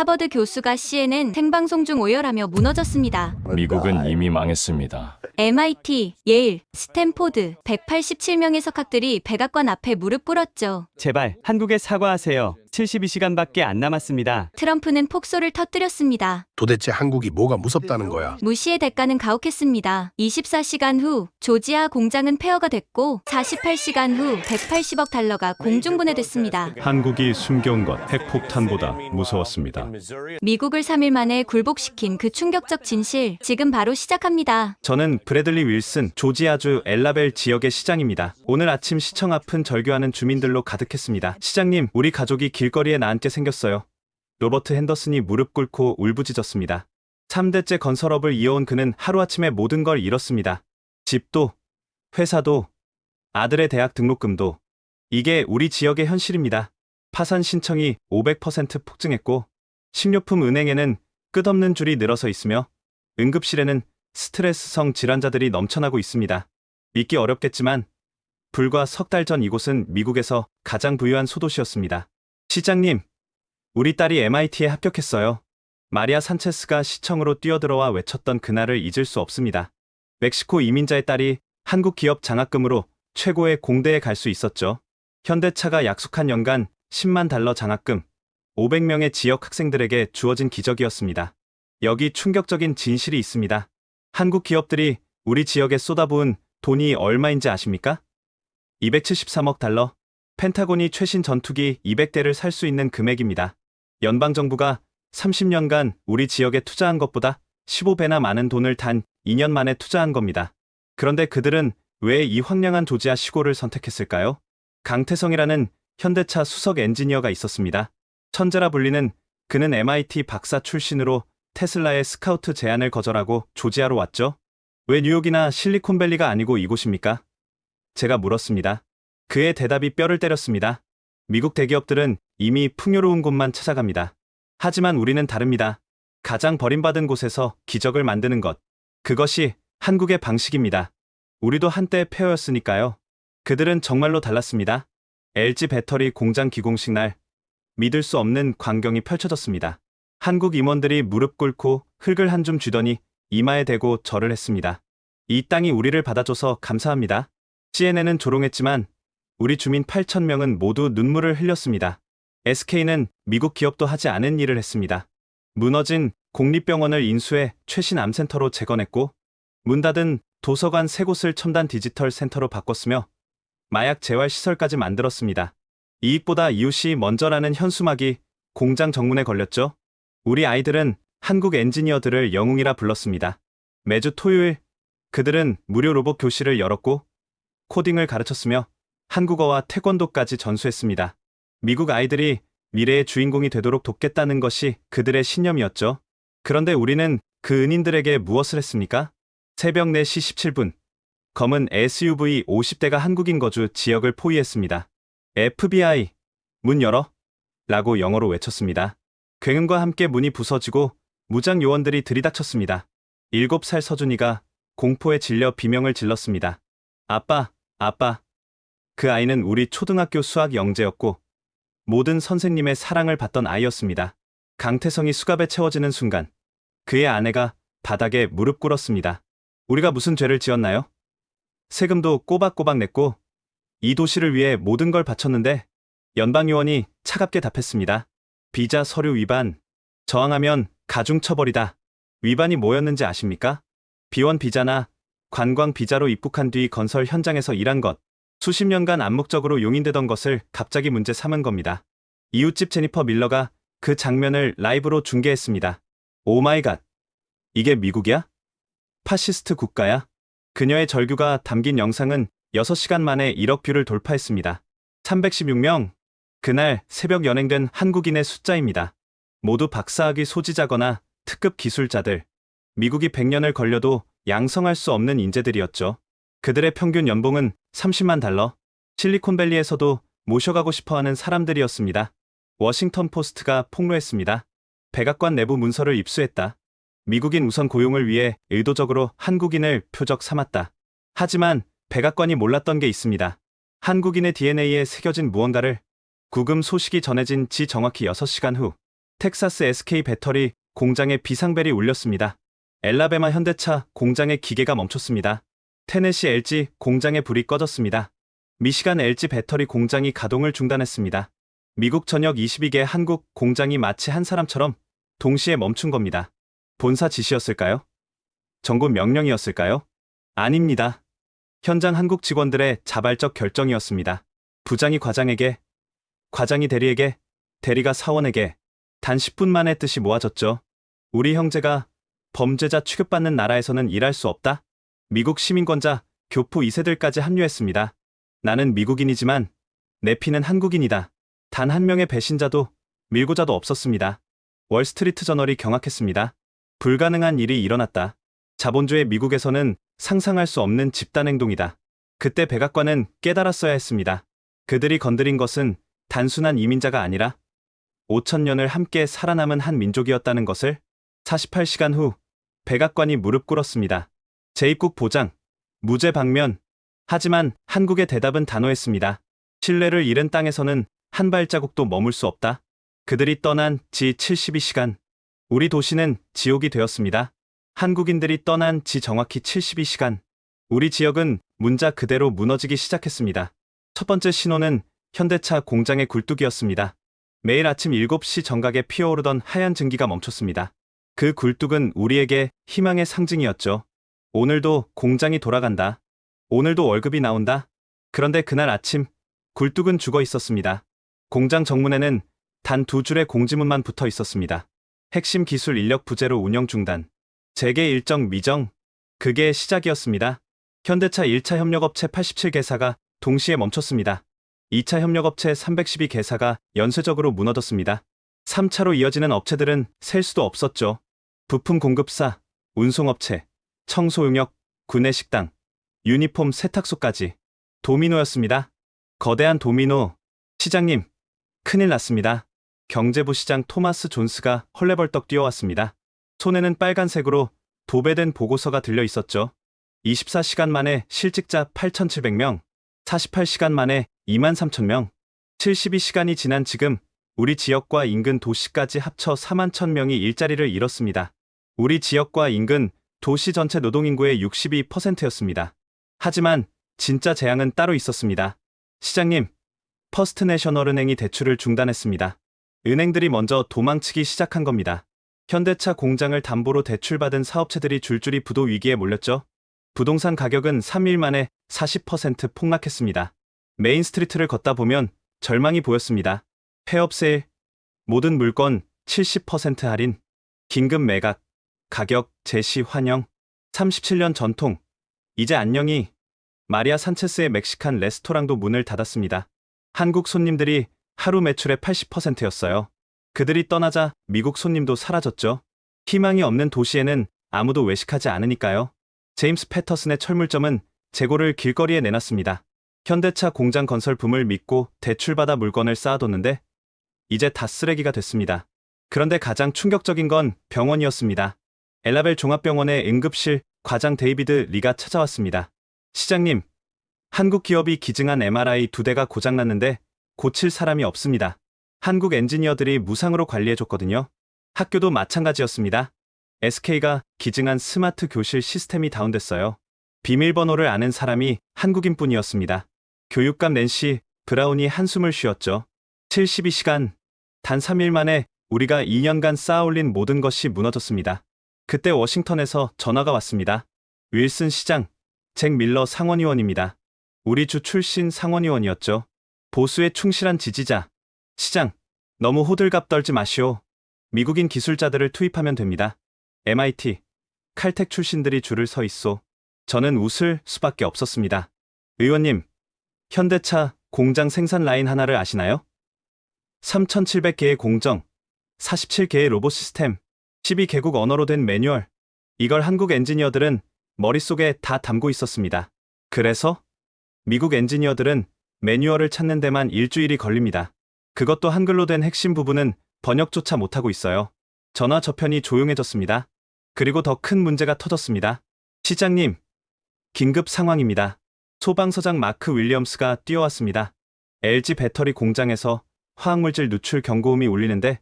하버드 교수가 CNN 생방송 중 오열하며 무너졌습니다. 미국은 이미 망했습니다. MIT, 예일, 스탠포드 187명의 석학들이 백악관 앞에 무릎 꿇었죠. 제발 한국에 사과하세요. 72시간밖에 안 남았습니다. 트럼프는 폭소를 터뜨렸습니다. 도대체 한국이 뭐가 무섭다는 거야? 무시의 대가는 가혹했습니다. 24시간 후 조지아 공장은 폐허가 됐고 48시간 후 180억 달러가 공중분해됐습니다. 한국이 숨겨온 것 핵폭탄보다 무서웠습니다. 미국을 3일 만에 굴복시킨 그 충격적 진실, 지금 바로 시작합니다. 저는 브래들리 윌슨, 조지아주 엘라벨 지역의 시장입니다. 오늘 아침 시청 앞은 절규하는 주민들로 가득했습니다. 시장님, 우리 가족이 길거리에 나앉게 생겼어요. 로버트 핸더슨이 무릎 꿇고 울부짖었습니다. 3대째 건설업을 이어온 그는 하루아침에 모든 걸 잃었습니다. 집도, 회사도, 아들의 대학 등록금도. 이게 우리 지역의 현실입니다. 파산 신청이 500% 폭증했고 식료품 은행에는 끝없는 줄이 늘어서 있으며 응급실에는 스트레스성 질환자들이 넘쳐나고 있습니다. 믿기 어렵겠지만 불과 석 달 전 이곳은 미국에서 가장 부유한 소도시였습니다. 시장님, 우리 딸이 MIT에 합격했어요. 마리아 산체스가 시청으로 뛰어들어와 외쳤던 그날을 잊을 수 없습니다. 멕시코 이민자의 딸이 한국 기업 장학금으로 최고의 공대에 갈 수 있었죠. 현대차가 약속한 연간 10만 달러 장학금, 500명의 지역 학생들에게 주어진 기적이었습니다. 여기 충격적인 진실이 있습니다. 한국 기업들이 우리 지역에 쏟아부은 돈이 얼마인지 아십니까? 273억 달러. 펜타곤이 최신 전투기 200대를 살 수 있는 금액입니다. 연방정부가 30년간 우리 지역에 투자한 것보다 15배나 많은 돈을 단 2년 만에 투자한 겁니다. 그런데 그들은 왜 이 황량한 조지아 시골을 선택했을까요? 강태성이라는 현대차 수석 엔지니어가 있었습니다. 천재라 불리는 그는 MIT 박사 출신으로 테슬라의 스카우트 제안을 거절하고 조지아로 왔죠. 왜 뉴욕이나 실리콘밸리가 아니고 이곳입니까? 제가 물었습니다. 그의 대답이 뼈를 때렸습니다. 미국 대기업들은 이미 풍요로운 곳만 찾아갑니다. 하지만 우리는 다릅니다. 가장 버림받은 곳에서 기적을 만드는 것. 그것이 한국의 방식입니다. 우리도 한때 폐허였으니까요. 그들은 정말로 달랐습니다. LG 배터리 공장 기공식 날, 믿을 수 없는 광경이 펼쳐졌습니다. 한국 임원들이 무릎 꿇고 흙을 한 줌 쥐더니 이마에 대고 절을 했습니다. 이 땅이 우리를 받아줘서 감사합니다. CNN은 조롱했지만 우리 주민 8,000명은 모두 눈물을 흘렸습니다. SK는 미국 기업도 하지 않은 일을 했습니다. 무너진 공립병원을 인수해 최신 암센터로 재건했고 문 닫은 도서관 3곳을 첨단 디지털 센터로 바꿨으며 마약 재활 시설까지 만들었습니다. 이익보다 이웃이 먼저라는 현수막이 공장 정문에 걸렸죠. 우리 아이들은 한국 엔지니어들을 영웅이라 불렀습니다. 매주 토요일 그들은 무료 로봇 교실을 열었고 코딩을 가르쳤으며 한국어와 태권도까지 전수했습니다. 미국 아이들이 미래의 주인공이 되도록 돕겠다는 것이 그들의 신념이었죠. 그런데 우리는 그 은인들에게 무엇을 했습니까? 새벽 4시 17분, 검은 SUV 50대가 한국인 거주 지역을 포위했습니다. FBI, 문 열어! 라고 영어로 외쳤습니다. 굉음과 함께 문이 부서지고 무장 요원들이 들이닥쳤습니다. 7살 서준이가 공포에 질려 비명을 질렀습니다. 아빠, 아빠. 그 아이는 우리 초등학교 수학 영재였고 모든 선생님의 사랑을 받던 아이였습니다. 강태성이 수갑에 채워지는 순간 그의 아내가 바닥에 무릎 꿇었습니다. 우리가 무슨 죄를 지었나요? 세금도 꼬박꼬박 냈고 이 도시를 위해 모든 걸 바쳤는데 연방요원이 차갑게 답했습니다. 비자 서류 위반. 저항하면 가중처벌이다. 위반이 뭐였는지 아십니까? 비원 비자나 관광 비자로 입국한 뒤 건설 현장에서 일한 것. 수십 년간 암묵적으로 용인되던 것을 갑자기 문제 삼은 겁니다. 이웃집 제니퍼 밀러가 그 장면을 라이브로 중계했습니다. 오 마이 갓. 이게 미국이야? 파시스트 국가야? 그녀의 절규가 담긴 영상은 6시간 만에 1억 뷰를 돌파했습니다. 316명. 그날 새벽 연행된 한국인의 숫자입니다. 모두 박사학위 소지자거나 특급 기술자들. 미국이 100년을 걸려도 양성할 수 없는 인재들이었죠. 그들의 평균 연봉은 30만 달러. 실리콘밸리에서도 모셔가고 싶어하는 사람들이었습니다. 워싱턴 포스트가 폭로했습니다. 백악관 내부 문서를 입수했다. 미국인 우선 고용을 위해 의도적으로 한국인을 표적 삼았다. 하지만 백악관이 몰랐던 게 있습니다. 한국인의 DNA에 새겨진 무언가를. 구금 소식이 전해진 지 정확히 6시간 후 텍사스 SK 배터리 공장에 비상벨이 울렸습니다. 엘라베마 현대차 공장의 기계가 멈췄습니다. 테네시 LG 공장의 불이 꺼졌습니다. 미시간 LG 배터리 공장이 가동을 중단했습니다. 미국 전역 22개 한국 공장이 마치 한 사람처럼 동시에 멈춘 겁니다. 본사 지시였을까요? 정부 명령이었을까요? 아닙니다. 현장 한국 직원들의 자발적 결정이었습니다. 부장이 과장에게, 과장이 대리에게, 대리가 사원에게 단 10분 만에 뜻이 모아졌죠. 우리 형제가 범죄자 취급받는 나라에서는 일할 수 없다. 미국 시민권자, 교포 2세들까지 합류했습니다. 나는 미국인이지만 내 피는 한국인이다. 단 한 명의 배신자도 밀고자도 없었습니다. 월스트리트 저널이 경악했습니다. 불가능한 일이 일어났다. 자본주의 미국에서는 상상할 수 없는 집단행동이다. 그때 백악관은 깨달았어야 했습니다. 그들이 건드린 것은 단순한 이민자가 아니라 5,000년을 함께 살아남은 한 민족이었다는 것을. 48시간 후 백악관이 무릎 꿇었습니다. 재입국 보장, 무죄 방면. 하지만 한국의 대답은 단호했습니다. 신뢰를 잃은 땅에서는 한 발자국도 머물 수 없다. 그들이 떠난 지 72시간. 우리 도시는 지옥이 되었습니다. 한국인들이 떠난 지 정확히 72시간. 우리 지역은 문자 그대로 무너지기 시작했습니다. 첫 번째 신호는 현대차 공장의 굴뚝이었습니다. 매일 아침 7시 정각에 피어오르던 하얀 증기가 멈췄습니다. 그 굴뚝은 우리에게 희망의 상징이었죠. 오늘도 공장이 돌아간다. 오늘도 월급이 나온다. 그런데 그날 아침 굴뚝은 죽어 있었습니다. 공장 정문에는 단 2줄의 공지문만 붙어 있었습니다. 핵심 기술 인력 부재로 운영 중단. 재개 일정 미정. 그게 시작이었습니다. 현대차 1차 협력업체 87개사가 동시에 멈췄습니다. 2차 협력업체 312개사가 연쇄적으로 무너졌습니다. 3차로 이어지는 업체들은 셀 수도 없었죠. 부품 공급사, 운송업체, 청소용역, 구내식당, 유니폼 세탁소까지. 도미노였습니다. 거대한 도미노. 시장님, 큰일 났습니다. 경제부 시장 토마스 존스가 헐레벌떡 뛰어왔습니다. 손에는 빨간색으로 도배된 보고서가 들려 있었죠. 24시간 만에 실직자 8,700명, 48시간 만에 23,000명, 72시간이 지난 지금 우리 지역과 인근 도시까지 합쳐 41,000명이 일자리를 잃었습니다. 우리 지역과 인근 도시 전체 노동인구의 62%였습니다. 하지만 진짜 재앙은 따로 있었습니다. 시장님, 퍼스트내셔널은행이 대출을 중단했습니다. 은행들이 먼저 도망치기 시작한 겁니다. 현대차 공장을 담보로 대출받은 사업체들이 줄줄이 부도 위기에 몰렸죠. 부동산 가격은 3일 만에 40% 폭락했습니다. 메인 스트리트를 걷다 보면 절망이 보였습니다. 폐업 세일, 모든 물건 70% 할인, 긴급 매각, 가격 제시 환영, 37년 전통, 이제 안녕이. 마리아 산체스의 멕시칸 레스토랑도 문을 닫았습니다. 한국 손님들이 하루 매출의 80%였어요. 그들이 떠나자 미국 손님도 사라졌죠. 희망이 없는 도시에는 아무도 외식하지 않으니까요. 제임스 패터슨의 철물점은 재고를 길거리에 내놨습니다. 현대차 공장 건설 붐을 믿고 대출받아 물건을 쌓아뒀는데 이제 다 쓰레기가 됐습니다. 그런데 가장 충격적인 건 병원이었습니다. 엘라벨 종합병원의 응급실 과장 데이비드 리가 찾아왔습니다. 시장님, 한국 기업이 기증한 MRI 2대가 고장났는데 고칠 사람이 없습니다. 한국 엔지니어들이 무상으로 관리해줬거든요. 학교도 마찬가지였습니다. SK가 기증한 스마트 교실 시스템이 다운됐어요. 비밀번호를 아는 사람이 한국인뿐이었습니다. 교육감 낸시 브라운이 한숨을 쉬었죠. 72시간, 단 3일 만에 우리가 2년간 쌓아올린 모든 것이 무너졌습니다. 그때 워싱턴에서 전화가 왔습니다. 윌슨 시장, 잭 밀러 상원의원입니다. 우리 주 출신 상원의원이었죠. 보수에 충실한 지지자. 시장, 너무 호들갑 떨지 마시오. 미국인 기술자들을 투입하면 됩니다. MIT, 칼텍 출신들이 줄을 서 있소. 저는 웃을 수밖에 없었습니다. 의원님, 현대차 공장 생산 라인 하나를 아시나요? 3,700개의 공정, 47개의 로봇 시스템, 12개국 언어로 된 매뉴얼. 이걸 한국 엔지니어들은 머릿속에 다 담고 있었습니다. 그래서 미국 엔지니어들은 매뉴얼을 찾는 데만 일주일이 걸립니다. 그것도 한글로 된 핵심 부분은 번역조차 못하고 있어요. 전화 저편이 조용해졌습니다. 그리고 더 큰 문제가 터졌습니다. 시장님, 긴급 상황입니다. 소방서장 마크 윌리엄스가 뛰어왔습니다. LG 배터리 공장에서 화학물질 누출 경고음이 울리는데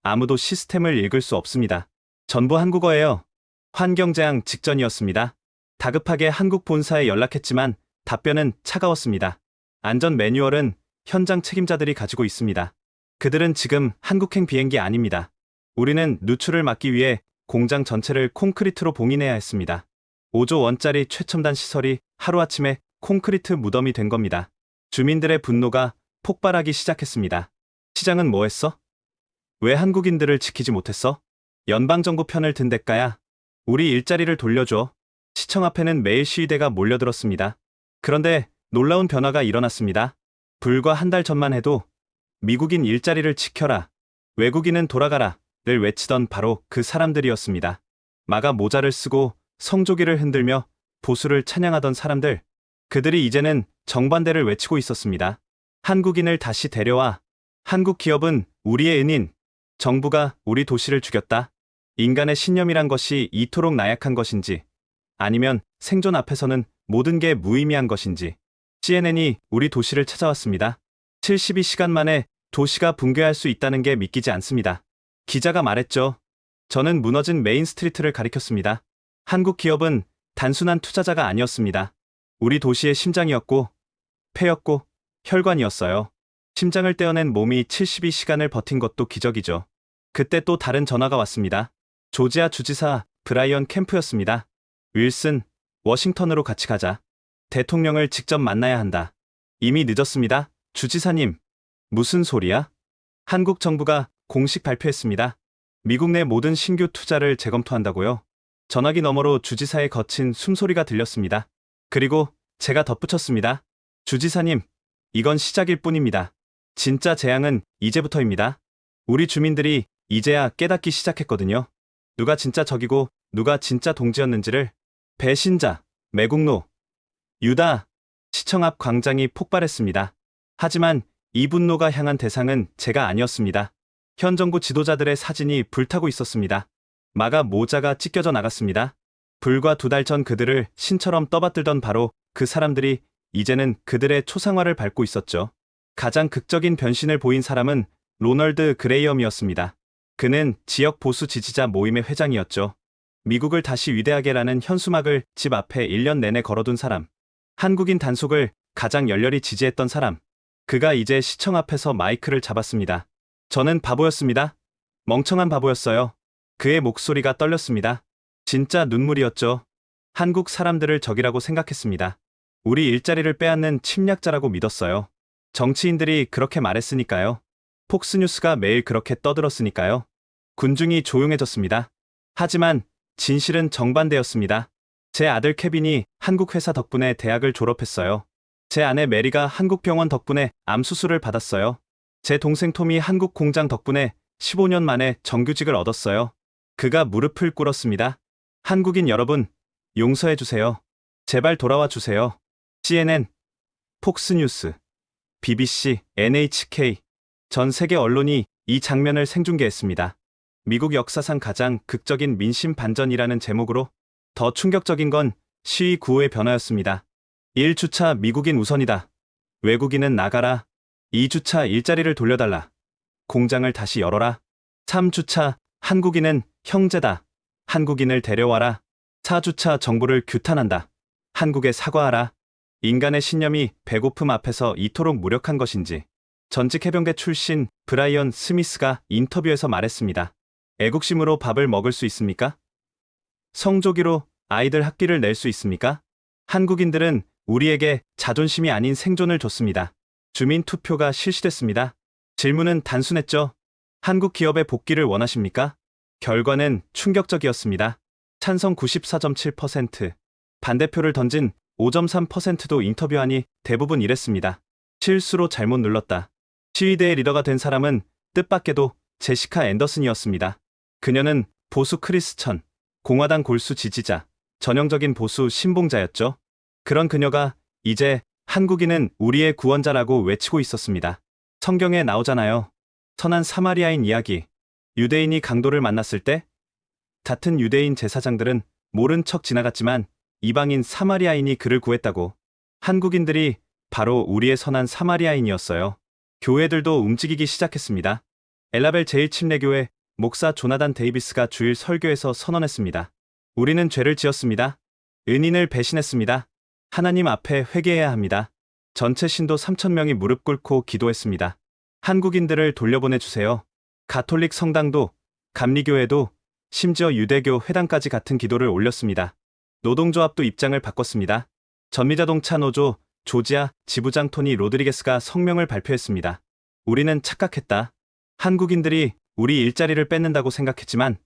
아무도 시스템을 읽을 수 없습니다. 전부 한국어예요. 환경재앙 직전이었습니다. 다급하게 한국 본사에 연락했지만 답변은 차가웠습니다. 안전 매뉴얼은 현장 책임자들이 가지고 있습니다. 그들은 지금 한국행 비행기 아닙니다. 우리는 누출을 막기 위해 공장 전체를 콘크리트로 봉인해야 했습니다. 5조 원짜리 최첨단 시설이 하루아침에 콘크리트 무덤이 된 겁니다. 주민들의 분노가 폭발하기 시작했습니다. 시장은 뭐 했어? 왜 한국인들을 지키지 못했어? 연방정부 편을 든 대가야. 우리 일자리를 돌려줘. 시청 앞에는 매일 시위대가 몰려들었습니다. 그런데 놀라운 변화가 일어났습니다. 불과 한 달 전만 해도 미국인 일자리를 지켜라, 외국인은 돌아가라 를 외치던 바로 그 사람들이었습니다. 마가 모자를 쓰고 성조기를 흔들며 보수를 찬양하던 사람들. 그들이 이제는 정반대를 외치고 있었습니다. 한국인을 다시 데려와. 한국 기업은 우리의 은인. 정부가 우리 도시를 죽였다. 인간의 신념이란 것이 이토록 나약한 것인지, 아니면 생존 앞에서는 모든 게 무의미한 것인지. CNN이 우리 도시를 찾아왔습니다. 72시간 만에 도시가 붕괴할 수 있다는 게 믿기지 않습니다. 기자가 말했죠. 저는 무너진 메인 스트리트를 가리켰습니다. 한국 기업은 단순한 투자자가 아니었습니다. 우리 도시의 심장이었고, 폐였고, 혈관이었어요. 심장을 떼어낸 몸이 72시간을 버틴 것도 기적이죠. 그때 또 다른 전화가 왔습니다. 조지아 주지사 브라이언 캠프였습니다. 윌슨, 워싱턴으로 같이 가자. 대통령을 직접 만나야 한다. 이미 늦었습니다. 주지사님. 무슨 소리야? 한국 정부가 공식 발표했습니다. 미국 내 모든 신규 투자를 재검토한다고요. 전화기 너머로 주지사의 거친 숨소리가 들렸습니다. 그리고 제가 덧붙였습니다. 주지사님, 이건 시작일 뿐입니다. 진짜 재앙은 이제부터입니다. 우리 주민들이 이제야 깨닫기 시작했거든요. 누가 진짜 적이고 누가 진짜 동지였는지를. 배신자, 매국노, 유다. 시청 앞 광장이 폭발했습니다. 하지만 이 분노가 향한 대상은 제가 아니었습니다. 현 정부 지도자들의 사진이 불타고 있었습니다. 마가 모자가 찢겨져 나갔습니다. 불과 2달 전 그들을 신처럼 떠받들던 바로 그 사람들이 이제는 그들의 초상화를 밟고 있었죠. 가장 극적인 변신을 보인 사람은 로널드 그레이엄이었습니다. 그는 지역 보수 지지자 모임의 회장이었죠. 미국을 다시 위대하게라는 현수막을 집 앞에 1년 내내 걸어둔 사람. 한국인 단속을 가장 열렬히 지지했던 사람. 그가 이제 시청 앞에서 마이크를 잡았습니다. 저는 바보였습니다. 멍청한 바보였어요. 그의 목소리가 떨렸습니다. 진짜 눈물이었죠. 한국 사람들을 적이라고 생각했습니다. 우리 일자리를 빼앗는 침략자라고 믿었어요. 정치인들이 그렇게 말했으니까요. 폭스뉴스가 매일 그렇게 떠들었으니까요. 군중이 조용해졌습니다. 하지만 진실은 정반대였습니다. 제 아들 케빈이 한국 회사 덕분에 대학을 졸업했어요. 제 아내 메리가 한국 병원 덕분에 암 수술을 받았어요. 제 동생 톰이 한국 공장 덕분에 15년 만에 정규직을 얻었어요. 그가 무릎을 꿇었습니다. 한국인 여러분, 용서해 주세요. 제발 돌아와 주세요. CNN, 폭스뉴스, BBC, NHK, 전 세계 언론이 이 장면을 생중계했습니다. 미국 역사상 가장 극적인 민심 반전이라는 제목으로. 더 충격적인 건 시위 구호의 변화였습니다. 1주차 미국인 우선이다. 외국인은 나가라. 2주차 일자리를 돌려달라. 공장을 다시 열어라. 3주차 한국인은 형제다. 한국인을 데려와라. 4주차 정부를 규탄한다. 한국에 사과하라. 인간의 신념이 배고픔 앞에서 이토록 무력한 것인지. 전직 해병대 출신 브라이언 스미스가 인터뷰에서 말했습니다. 애국심으로 밥을 먹을 수 있습니까? 성조기로 아이들 학비를 낼 수 있습니까? 한국인들은 우리에게 자존심이 아닌 생존을 줬습니다. 주민 투표가 실시됐습니다. 질문은 단순했죠. 한국 기업의 복귀를 원하십니까? 결과는 충격적이었습니다. 찬성 94.7%, 반대표를 던진 5.3%도 인터뷰하니 대부분 이랬습니다. 실수로 잘못 눌렀다. 시위대의 리더가 된 사람은 뜻밖에도 제시카 앤더슨이었습니다. 그녀는 보수 크리스천, 공화당 골수 지지자, 전형적인 보수 신봉자였죠. 그런 그녀가 이제 한국인은 우리의 구원자라고 외치고 있었습니다. 성경에 나오잖아요. 선한 사마리아인 이야기. 유대인이 강도를 만났을 때 같은 유대인 제사장들은 모른 척 지나갔지만 이방인 사마리아인이 그를 구했다고. 한국인들이 바로 우리의 선한 사마리아인이었어요. 교회들도 움직이기 시작했습니다. 엘라벨 제1침례교회 목사 조나단 데이비스가 주일 설교에서 선언했습니다. 우리는 죄를 지었습니다. 은인을 배신했습니다. 하나님 앞에 회개해야 합니다. 전체 신도 3,000명이 무릎 꿇고 기도했습니다. 한국인들을 돌려보내 주세요. 가톨릭 성당도, 감리교회도, 심지어 유대교 회당까지 같은 기도를 올렸습니다. 노동조합도 입장을 바꿨습니다. 전미자동차 노조 조지아 지부장 토니 로드리게스가 성명을 발표했습니다. 우리는 착각했다. 한국인들이 우리 일자리를 뺏는다고 생각했지만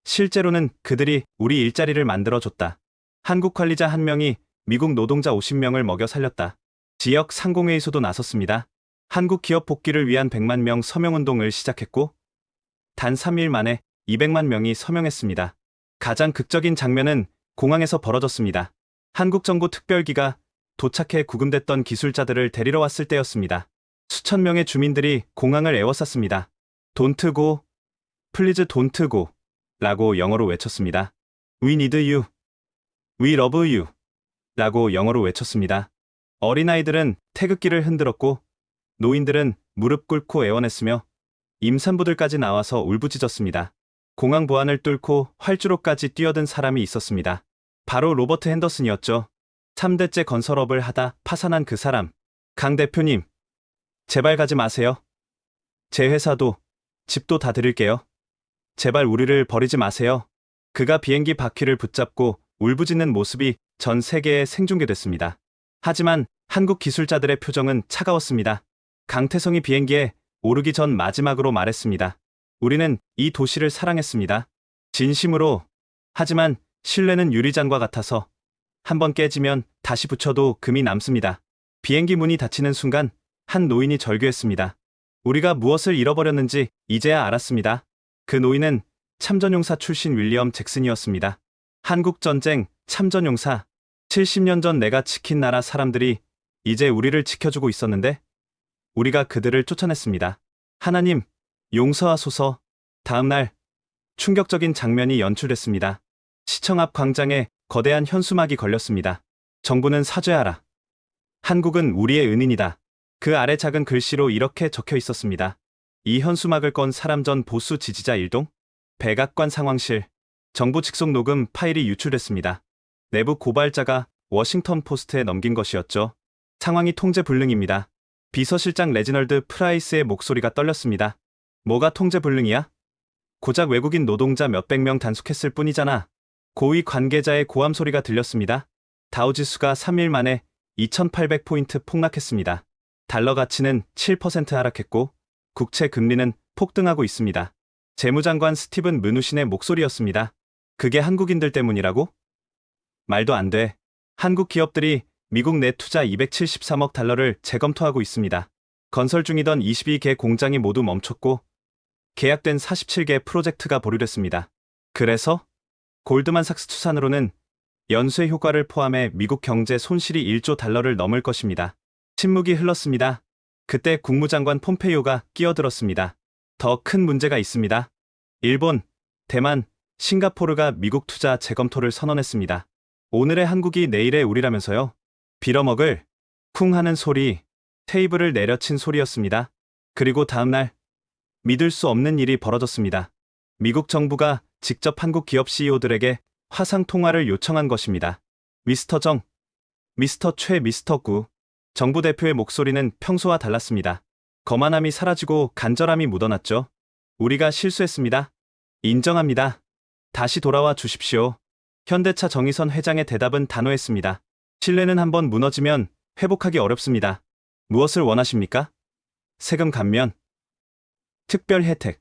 실제로는 그들이 우리 일자리를 만들어줬다. 한국 관리자 1명이 미국 노동자 50명을 먹여 살렸다. 지역 상공회의소도 나섰습니다. 한국 기업 복귀를 위한 100만 명 서명운동을 시작했고 단 3일 만에 200만 명이 서명했습니다. 가장 극적인 장면은 공항에서 벌어졌습니다. 한국 정부 특별기가 도착해 구금됐던 기술자들을 데리러 왔을 때였습니다. 수천 명의 주민들이 공항을 에워쌌습니다. Don't go, please don't go 라고 영어로 외쳤습니다. We need you, we love you 라고 영어로 외쳤습니다. 어린아이들은 태극기를 흔들었고 노인들은 무릎 꿇고 애원했으며 임산부들까지 나와서 울부짖었습니다. 공항 보안을 뚫고 활주로까지 뛰어든 사람이 있었습니다. 바로 로버트 핸더슨이었죠. 3대째 건설업을 하다 파산한 그 사람. 강 대표님, 제발 가지 마세요. 제 회사도, 집도 다 드릴게요. 제발 우리를 버리지 마세요. 그가 비행기 바퀴를 붙잡고 울부짖는 모습이 전 세계에 생중계됐습니다. 하지만 한국 기술자들의 표정은 차가웠습니다. 강태성이 비행기에 오르기 전 마지막으로 말했습니다. 우리는 이 도시를 사랑했습니다. 진심으로. 하지만 신뢰는 유리잔과 같아서 한번 깨지면 다시 붙여도 금이 남습니다. 비행기 문이 닫히는 순간 한 노인이 절규했습니다. 우리가 무엇을 잃어버렸는지 이제야 알았습니다. 그 노인은 참전용사 출신 윌리엄 잭슨이었습니다. 한국전쟁 참전용사. 70년 전 내가 지킨 나라 사람들이 이제 우리를 지켜주고 있었는데 우리가 그들을 쫓아냈습니다. 하나님, 용서하소서. 다음 날 충격적인 장면이 연출됐습니다. 시청 앞 광장에 거대한 현수막이 걸렸습니다. 정부는 사죄하라. 한국은 우리의 은인이다. 그 아래 작은 글씨로 이렇게 적혀 있었습니다. 이 현수막을 건 사람 전 보수 지지자 일동? 백악관 상황실. 정부 직속 녹음 파일이 유출됐습니다. 내부 고발자가 워싱턴 포스트에 넘긴 것이었죠. 상황이 통제 불능입니다. 비서실장 레지널드 프라이스의 목소리가 떨렸습니다. 뭐가 통제 불능이야? 고작 외국인 노동자 몇백 명 단속했을 뿐이잖아. 고위 관계자의 고함 소리가 들렸습니다. 다우지수가 3일 만에 2,800포인트 폭락했습니다. 달러 가치는 7% 하락했고 국채 금리는 폭등하고 있습니다. 재무장관 스티븐 므누신의 목소리였습니다. 그게 한국인들 때문이라고? 말도 안 돼. 한국 기업들이 미국 내 투자 273억 달러를 재검토하고 있습니다. 건설 중이던 22개 공장이 모두 멈췄고 계약된 47개 프로젝트가 보류됐습니다. 그래서 골드만삭스 추산으로는 연쇄 효과를 포함해 미국 경제 손실이 1조 달러를 넘을 것입니다. 침묵이 흘렀습니다. 그때 국무장관 폼페이오가 끼어들었습니다. 더 큰 문제가 있습니다. 일본, 대만, 싱가포르가 미국 투자 재검토를 선언했습니다. 오늘의 한국이 내일의 우리라면서요. 빌어먹을 쿵 하는 소리, 테이블을 내려친 소리였습니다. 그리고 다음날 믿을 수 없는 일이 벌어졌습니다. 미국 정부가 직접 한국 기업 CEO들에게 화상 통화를 요청한 것입니다. 미스터 정, 미스터 최, 미스터 구. 정부 대표의 목소리는 평소와 달랐습니다. 거만함이 사라지고 간절함이 묻어났죠. 우리가 실수했습니다. 인정합니다. 다시 돌아와 주십시오. 현대차 정의선 회장의 대답은 단호했습니다. 신뢰는 한번 무너지면 회복하기 어렵습니다. 무엇을 원하십니까? 세금 감면, 특별 혜택,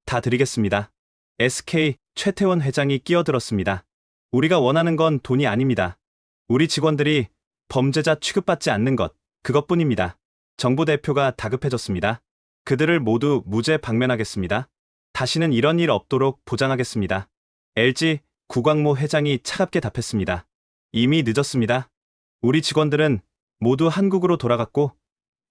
다 드리겠습니다. SK 최태원 회장이 끼어들었습니다. 우리가 원하는 건 돈이 아닙니다. 우리 직원들이 범죄자 취급받지 않는 것, 그것뿐입니다. 정부 대표가 다급해졌습니다. 그들을 모두 무죄 방면하겠습니다. 다시는 이런 일 없도록 보장하겠습니다. LG 구광모 회장이 차갑게 답했습니다. 이미 늦었습니다. 우리 직원들은 모두 한국으로 돌아갔고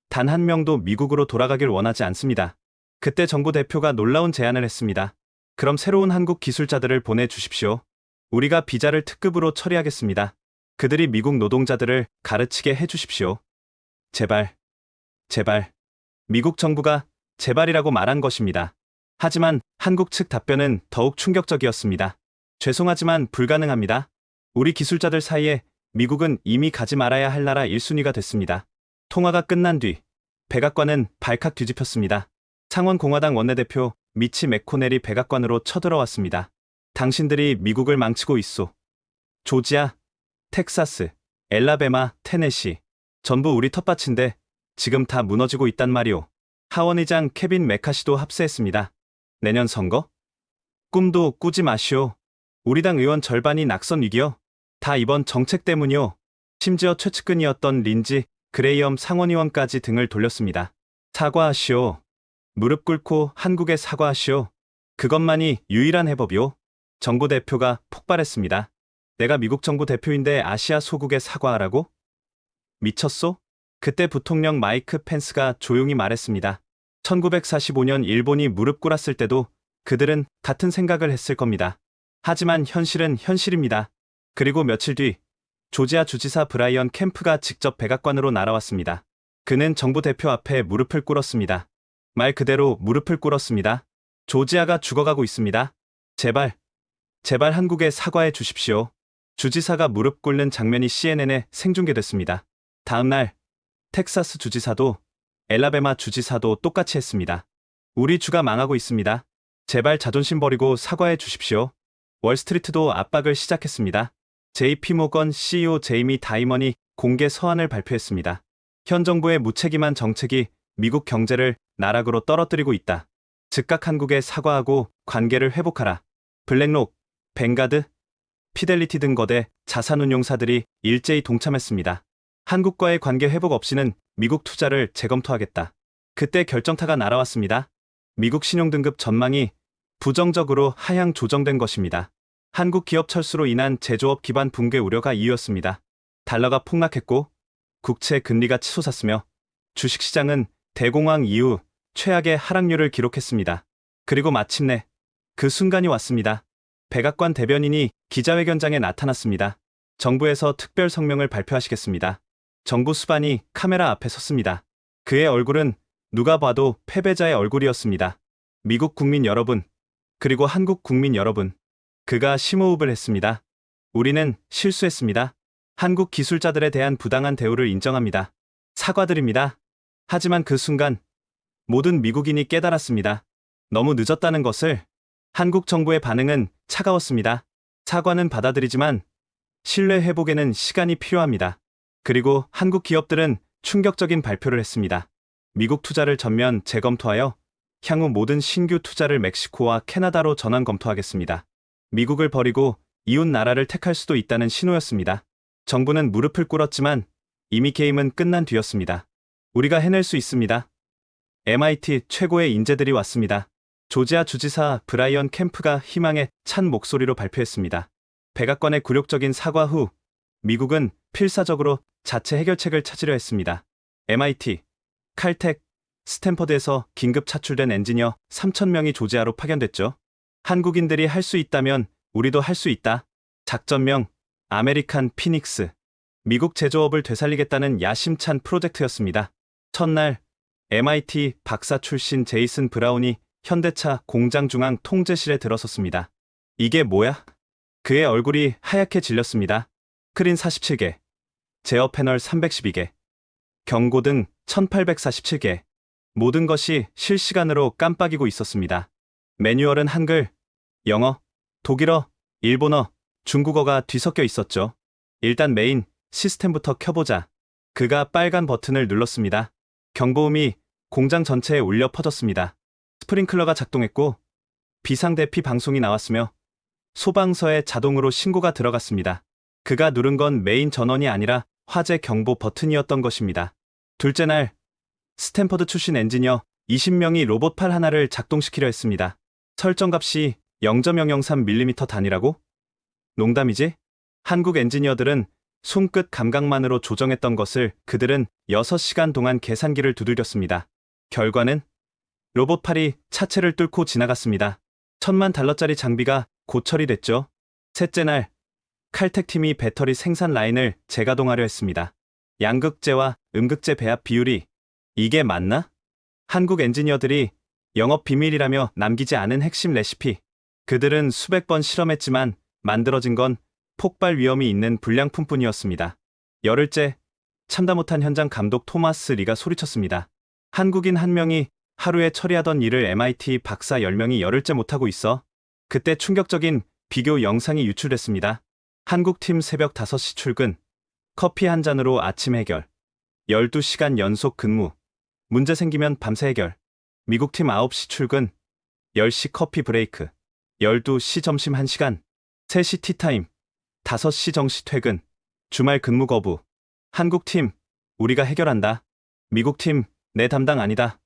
단 한 명도 미국으로 돌아가길 원하지 않습니다. 그때 정부 대표가 놀라운 제안을 했습니다. 그럼 새로운 한국 기술자들을 보내주십시오. 우리가 비자를 특급으로 처리하겠습니다. 그들이 미국 노동자들을 가르치게 해주십시오. 제발, 제발. 미국 정부가 제발이라고 말한 것입니다. 하지만 한국 측 답변은 더욱 충격적이었습니다. 죄송하지만 불가능합니다. 우리 기술자들 사이에 미국은 이미 가지 말아야 할 나라 1순위가 됐습니다. 통화가 끝난 뒤 백악관은 발칵 뒤집혔습니다. 상원공화당 원내대표 미치 맥코넬이 백악관으로 쳐들어왔습니다. 당신들이 미국을 망치고 있소. 조지아, 텍사스, 엘라베마, 테네시 전부 우리 텃밭인데 지금 다 무너지고 있단 말이오. 하원의장 케빈 메카시도 합세했습니다. 내년 선거? 꿈도 꾸지 마시오. 우리 당 의원 절반이 낙선 위기요. 다 이번 정책 때문이요. 심지어 최측근이었던 린지 그레이엄 상원의원까지 등을 돌렸습니다. 사과하시오. 무릎 꿇고 한국에 사과하시오. 그것만이 유일한 해법이오. 정부 대표가 폭발했습니다. 내가 미국 정부 대표인데 아시아 소국에 사과하라고? 미쳤소? 그때 부통령 마이크 펜스가 조용히 말했습니다. 1945년 일본이 무릎 꿇었을 때도 그들은 같은 생각을 했을 겁니다. 하지만 현실은 현실입니다. 그리고 며칠 뒤 조지아 주지사 브라이언 캠프가 직접 백악관으로 날아왔습니다. 그는 정부 대표 앞에 무릎을 꿇었습니다. 말 그대로 무릎을 꿇었습니다. 조지아가 죽어가고 있습니다. 제발 한국에 사과해 주십시오. 주지사가 무릎 꿇는 장면이 CNN에 생중계됐습니다. 다음 날 텍사스 주지사도 엘라베마 주지사도 똑같이 했습니다. 우리 주가 망하고 있습니다. 제발 자존심 버리고 사과해 주십시오. 월스트리트도 압박을 시작했습니다. JP모건 CEO 제이미 다이먼이 공개 서한을 발표했습니다. 현 정부의 무책임한 정책이 미국 경제를 나락으로 떨어뜨리고 있다. 즉각 한국에 사과하고 관계를 회복하라. 블랙록, 뱅가드, 피델리티 등 거대 자산운용사들이 일제히 동참했습니다. 한국과의 관계 회복 없이는 미국 투자를 재검토하겠다. 그때 결정타가 날아왔습니다. 미국 신용등급 전망이 부정적으로 하향 조정된 것입니다. 한국 기업 철수로 인한 제조업 기반 붕괴 우려가 이유였습니다. 달러가 폭락했고 국채 금리가 치솟았으며 주식시장은 대공황 이후 최악의 하락률을 기록했습니다. 그리고 마침내 그 순간이 왔습니다. 백악관 대변인이 기자회견장에 나타났습니다. 정부에서 특별 성명을 발표하시겠습니다. 정부 수반이 카메라 앞에 섰습니다. 그의 얼굴은 누가 봐도 패배자의 얼굴이었습니다. 미국 국민 여러분, 그리고 한국 국민 여러분, 그가 심호흡을 했습니다. 우리는 실수했습니다. 한국 기술자들에 대한 부당한 대우를 인정합니다. 사과드립니다. 하지만 그 순간 모든 미국인이 깨달았습니다. 너무 늦었다는 것을. 한국 정부의 반응은 차가웠습니다. 사과는 받아들이지만 신뢰 회복에는 시간이 필요합니다. 그리고 한국 기업들은 충격적인 발표를 했습니다. 미국 투자를 전면 재검토하여 향후 모든 신규 투자를 멕시코와 캐나다로 전환 검토하겠습니다. 미국을 버리고 이웃 나라를 택할 수도 있다는 신호였습니다. 정부는 무릎을 꿇었지만 이미 게임은 끝난 뒤였습니다. 우리가 해낼 수 있습니다. MIT 최고의 인재들이 왔습니다. 조지아 주지사 브라이언 캠프가 희망에 찬 목소리로 발표했습니다. 백악관의 굴욕적인 사과 후 미국은 필사적으로 자체 해결책을 찾으려 했습니다. MIT, 칼텍, 스탠퍼드에서 긴급 차출된 엔지니어 3,000명이 조지아로 파견됐죠. 한국인들이 할 수 있다면 우리도 할 수 있다. 작전명 아메리칸 피닉스. 미국 제조업을 되살리겠다는 야심찬 프로젝트였습니다. 첫날 MIT 박사 출신 제이슨 브라운이 현대차 공장 중앙 통제실에 들어섰습니다. 이게 뭐야? 그의 얼굴이 하얗게 질렸습니다. 스크린 47개, 제어 패널 312개, 경고등 1847개. 모든 것이 실시간으로 깜빡이고 있었습니다. 매뉴얼은 한글, 영어, 독일어, 일본어, 중국어가 뒤섞여 있었죠. 일단 메인 시스템부터 켜보자. 그가 빨간 버튼을 눌렀습니다. 경보음이 공장 전체에 울려 퍼졌습니다. 스프링클러가 작동했고 비상대피 방송이 나왔으며 소방서에 자동으로 신고가 들어갔습니다. 그가 누른 건 메인 전원이 아니라 화재 경보 버튼이었던 것입니다. 둘째 날 스탠퍼드 출신 엔지니어 20명이 로봇팔 하나를 작동시키려 했습니다. 설정값이 0.003mm 단위라고? 농담이지? 한국 엔지니어들은 손끝 감각만으로 조정했던 것을 그들은 6시간 동안 계산기를 두들겼습니다. 결과는 로봇팔이 차체를 뚫고 지나갔습니다. $10,000,000짜리 장비가 고철이 됐죠. 셋째 날 칼텍팀이 배터리 생산 라인을 재가동하려 했습니다. 양극재와 음극재 배합 비율이 이게 맞나? 한국 엔지니어들이 영업 비밀이라며 남기지 않은 핵심 레시피. 그들은 수백 번 실험했지만 만들어진 건 폭발 위험이 있는 불량품뿐이었습니다. 열흘째, 참다 못한 현장 감독 토마스 리가 소리쳤습니다. 한국인 한 명이 하루에 처리하던 일을 MIT 박사 10명이 열흘째 못하고 있어. 그때 충격적인 비교 영상이 유출됐습니다. 한국팀 새벽 5시 출근, 커피 한 잔으로 아침 해결, 12시간 연속 근무, 문제 생기면 밤새 해결. 미국팀 9시 출근, 10시 커피 브레이크, 12시 점심 1시간, 3시 티타임, 5시 정시 퇴근, 주말 근무 거부. 한국팀, 우리가 해결한다. 미국팀, 내 담당 아니다.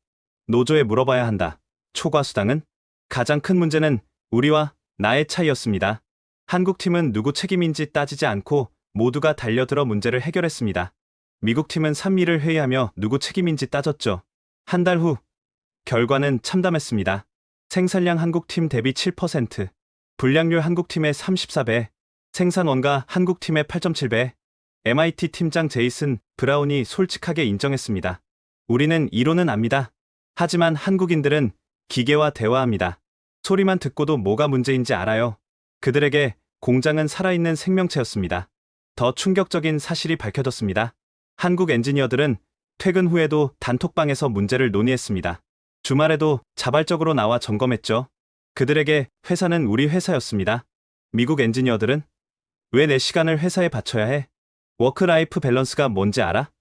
노조에 물어봐야 한다. 초과수당은? 가장 큰 문제는 우리와 나의 차이였습니다. 한국팀은 누구 책임인지 따지지 않고 모두가 달려들어 문제를 해결했습니다. 미국팀은 산미를 회의하며 누구 책임인지 따졌죠. 한 달 후, 결과는 참담했습니다. 생산량 한국팀 대비 7%, 불량률 한국팀의 34배, 생산 원가 한국팀의 8.7배, MIT 팀장 제이슨 브라운이 솔직하게 인정했습니다. 우리는 이론은 압니다. 하지만 한국인들은 기계와 대화합니다. 소리만 듣고도 뭐가 문제인지 알아요. 그들에게 공장은 살아있는 생명체였습니다. 더 충격적인 사실이 밝혀졌습니다. 한국 엔지니어들은 퇴근 후에도 단톡방에서 문제를 논의했습니다. 주말에도 자발적으로 나와 점검했죠. 그들에게 회사는 우리 회사였습니다. 미국 엔지니어들은 왜 내 시간을 회사에 바쳐야 해? 워크라이프 밸런스가 뭔지 알아?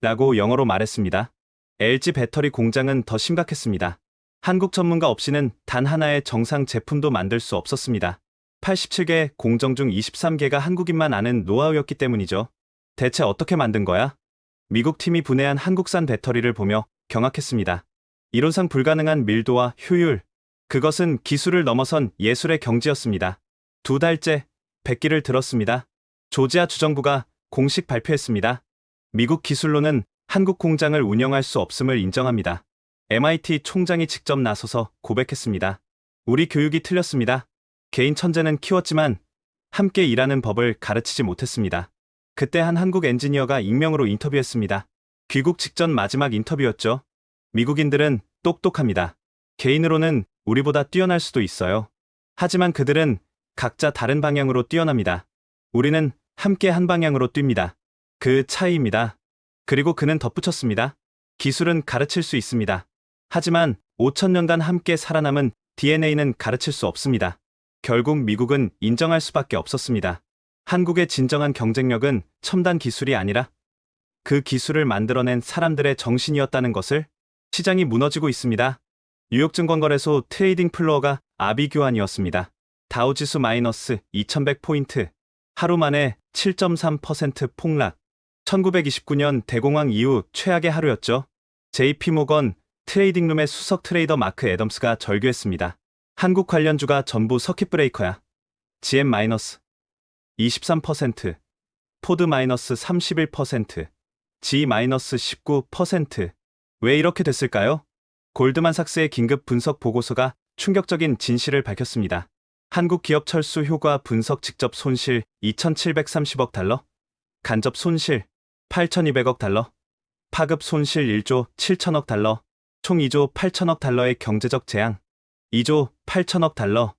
라고 영어로 말했습니다. LG 배터리 공장은 더 심각했습니다. 한국 전문가 없이는 단 하나의 정상 제품도 만들 수 없었습니다. 87개 공정 중 23개가 한국인만 아는 노하우였기 때문이죠. 대체 어떻게 만든 거야? 미국 팀이 분해한 한국산 배터리를 보며 경악했습니다. 이론상 불가능한 밀도와 효율, 그것은 기술을 넘어선 예술의 경지였습니다. 2달째, 백기를 들었습니다. 조지아 주정부가 공식 발표했습니다. 미국 기술로는 한국 공장을 운영할 수 없음을 인정합니다. MIT 총장이 직접 나서서 고백했습니다. 우리 교육이 틀렸습니다. 개인 천재는 키웠지만 함께 일하는 법을 가르치지 못했습니다. 그때 한 한국 엔지니어가 익명으로 인터뷰했습니다. 귀국 직전 마지막 인터뷰였죠. 미국인들은 똑똑합니다. 개인으로는 우리보다 뛰어날 수도 있어요. 하지만 그들은 각자 다른 방향으로 뛰어납니다. 우리는 함께 한 방향으로 뜁니다. 그 차이입니다. 그리고 그는 덧붙였습니다. 기술은 가르칠 수 있습니다. 하지만 5,000년간 함께 살아남은 DNA는 가르칠 수 없습니다. 결국 미국은 인정할 수밖에 없었습니다. 한국의 진정한 경쟁력은 첨단 기술이 아니라 그 기술을 만들어낸 사람들의 정신이었다는 것을. 시장이 무너지고 있습니다. 뉴욕증권거래소 트레이딩 플로어가 아비규환이었습니다. 다우지수 마이너스 2100포인트, 하루 만에 7.3% 폭락. 1929년 대공황 이후 최악의 하루였죠. JP모건 트레이딩룸의 수석 트레이더 마크 애덤스가 절규했습니다. 한국 관련주가 전부 서킷 브레이커야. GM 마이너스 23%, 포드 마이너스 31%, G 마이너스 19%. 왜 이렇게 됐을까요? 골드만삭스의 긴급 분석 보고서가 충격적인 진실을 밝혔습니다. 한국 기업 철수 효과 분석 직접 손실 2,730억 달러, 간접 손실 8,200억 달러, 파급 손실 1조 7천억 달러, 총 2조 8천억 달러의 경제적 재앙, 2조 8천억 달러,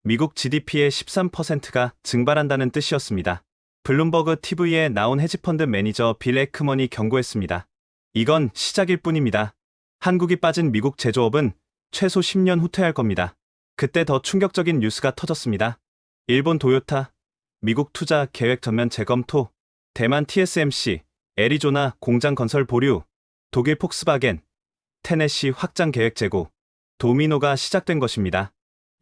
미국 GDP의 13%가 증발한다는 뜻이었습니다. 블룸버그 TV에 나온 헤지펀드 매니저 빌 에크먼이 경고했습니다. 이건 시작일 뿐입니다. 한국이 빠진 미국 제조업은 최소 10년 후퇴할 겁니다. 그때 더 충격적인 뉴스가 터졌습니다. 일본 도요타, 미국 투자 계획 전면 재검토, 대만 TSMC, 애리조나 공장 건설 보류, 독일 폭스바겐, 테네시 확장 계획 재고, 도미노가 시작된 것입니다.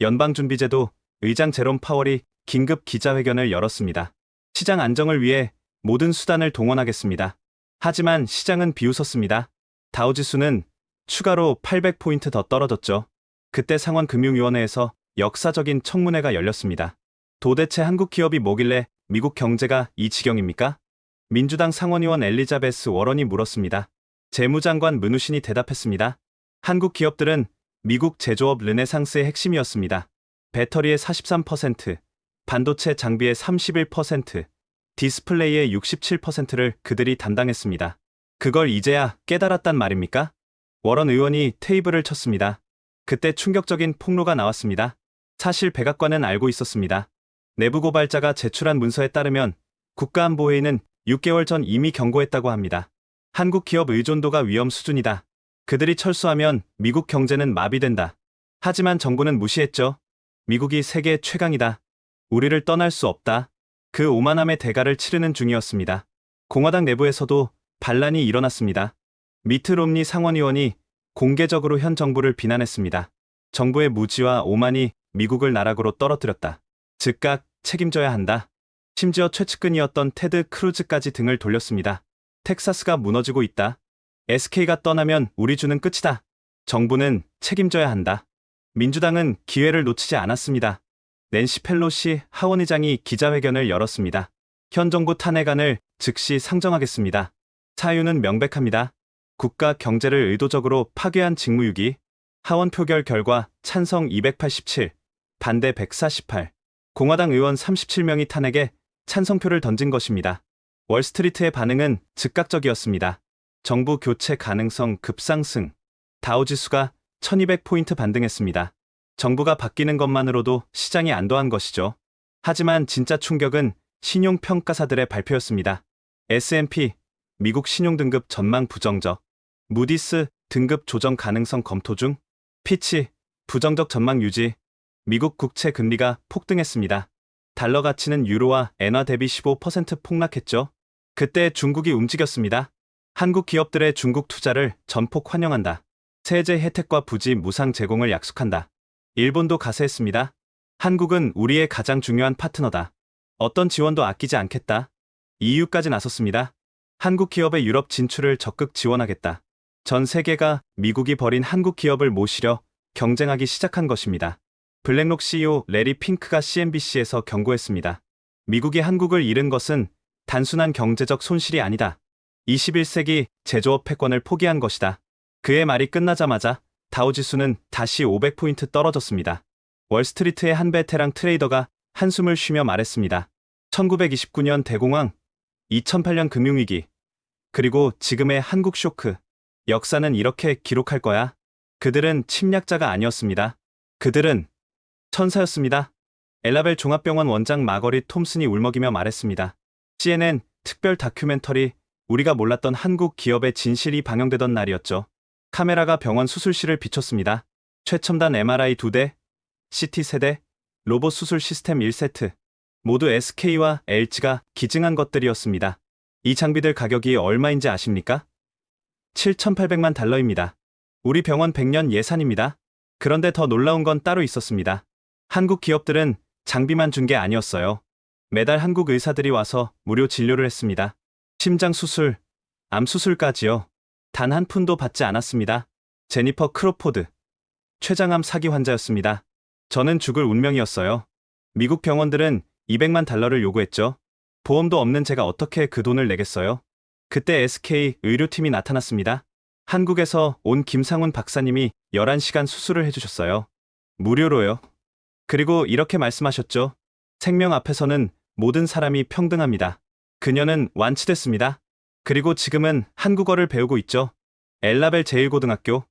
연방준비제도 의장 제롬 파월이 긴급 기자회견을 열었습니다. 시장 안정을 위해 모든 수단을 동원하겠습니다. 하지만 시장은 비웃었습니다. 다우지수는 추가로 800포인트 더 떨어졌죠. 그때 상원금융위원회에서 역사적인 청문회가 열렸습니다. 도대체 한국 기업이 뭐길래 미국 경제가 이 지경입니까? 민주당 상원의원 엘리자베스 워런이 물었습니다. 재무장관 문우신이 대답했습니다. 한국 기업들은 미국 제조업 르네상스의 핵심이었습니다. 배터리의 43%, 반도체 장비의 31%, 디스플레이의 67%를 그들이 담당했습니다. 그걸 이제야 깨달았단 말입니까? 워런 의원이 테이블을 쳤습니다. 그때 충격적인 폭로가 나왔습니다. 사실 백악관은 알고 있었습니다. 내부 고발자가 제출한 문서에 따르면 국가안보회의는 6개월 전 이미 경고했다고 합니다. 한국 기업 의존도가 위험 수준이다. 그들이 철수하면 미국 경제는 마비된다. 하지만 정부는 무시했죠. 미국이 세계 최강이다. 우리를 떠날 수 없다. 그 오만함의 대가를 치르는 중이었습니다. 공화당 내부에서도 반란이 일어났습니다. 미트 롬니 상원의원이 공개적으로 현 정부를 비난했습니다. 정부의 무지와 오만이 미국을 나락으로 떨어뜨렸다. 즉각 책임져야 한다. 심지어 최측근이었던 테드 크루즈까지 등을 돌렸습니다. 텍사스가 무너지고 있다. SK가 떠나면 우리 주는 끝이다. 정부는 책임져야 한다. 민주당은 기회를 놓치지 않았습니다. 낸시 펠로시 하원의장이 기자회견을 열었습니다. 현 정부 탄핵안을 즉시 상정하겠습니다. 사유는 명백합니다. 국가 경제를 의도적으로 파괴한 직무유기. 하원 표결 결과 찬성 287, 반대 148. 공화당 의원 37명이 탄핵에 찬성표를 던진 것입니다. 월스트리트의 반응은 즉각적이었습니다. 정부 교체 가능성 급상승. 다우지수가 1200포인트 반등했습니다. 정부가 바뀌는 것만으로도 시장이 안도한 것이죠. 하지만 진짜 충격은 신용평가사들의 발표였습니다. S&P, 미국 신용등급 전망 부정적. 무디스, 등급 조정 가능성 검토 중. 피치, 부정적 전망 유지. 미국 국채 금리가 폭등했습니다. 달러 가치는 유로와 엔화 대비 15% 폭락했죠. 그때 중국이 움직였습니다. 한국 기업들의 중국 투자를 전폭 환영한다. 세제 혜택과 부지 무상 제공을 약속한다. 일본도 가세했습니다. 한국은 우리의 가장 중요한 파트너다. 어떤 지원도 아끼지 않겠다. EU까지 나섰습니다. 한국 기업의 유럽 진출을 적극 지원하겠다. 전 세계가 미국이 버린 한국 기업을 모시려 경쟁하기 시작한 것입니다. 블랙록 CEO 레리 핑크가 CNBC에서 경고했습니다. 미국이 한국을 잃은 것은 단순한 경제적 손실이 아니다. 21세기 제조업 패권을 포기한 것이다. 그의 말이 끝나자마자 다우지수는 다시 500포인트 떨어졌습니다. 월스트리트의 한 베테랑 트레이더가 한숨을 쉬며 말했습니다. 1929년 대공황, 2008년 금융위기, 그리고 지금의 한국 쇼크. 역사는 이렇게 기록할 거야. 그들은 침략자가 아니었습니다. 그들은 천사였습니다. 엘라벨 종합병원 원장 마거릿 톰슨이 울먹이며 말했습니다. CNN 특별 다큐멘터리 우리가 몰랐던 한국 기업의 진실이 방영되던 날이었죠. 카메라가 병원 수술실을 비췄습니다. 최첨단 MRI 2대, CT 3대, 로봇 수술 시스템 1세트. 모두 SK와 LG가 기증한 것들이었습니다. 이 장비들 가격이 얼마인지 아십니까? 7,800만 달러입니다. 우리 병원 100년 예산입니다. 그런데 더 놀라운 건 따로 있었습니다. 한국 기업들은 장비만 준 게 아니었어요. 매달 한국 의사들이 와서 무료 진료를 했습니다. 심장 수술, 암 수술까지요. 단 한 푼도 받지 않았습니다. 제니퍼 크로포드, 췌장암 사기 환자였습니다. 저는 죽을 운명이었어요. 미국 병원들은 200만 달러를 요구했죠. 보험도 없는 제가 어떻게 그 돈을 내겠어요? 그때 SK 의료팀이 나타났습니다. 한국에서 온 김상훈 박사님이 11시간 수술을 해주셨어요. 무료로요. 그리고 이렇게 말씀하셨죠. 생명 앞에서는 모든 사람이 평등합니다. 그녀는 완치됐습니다. 그리고 지금은 한국어를 배우고 있죠. 엘라벨 제1고등학교.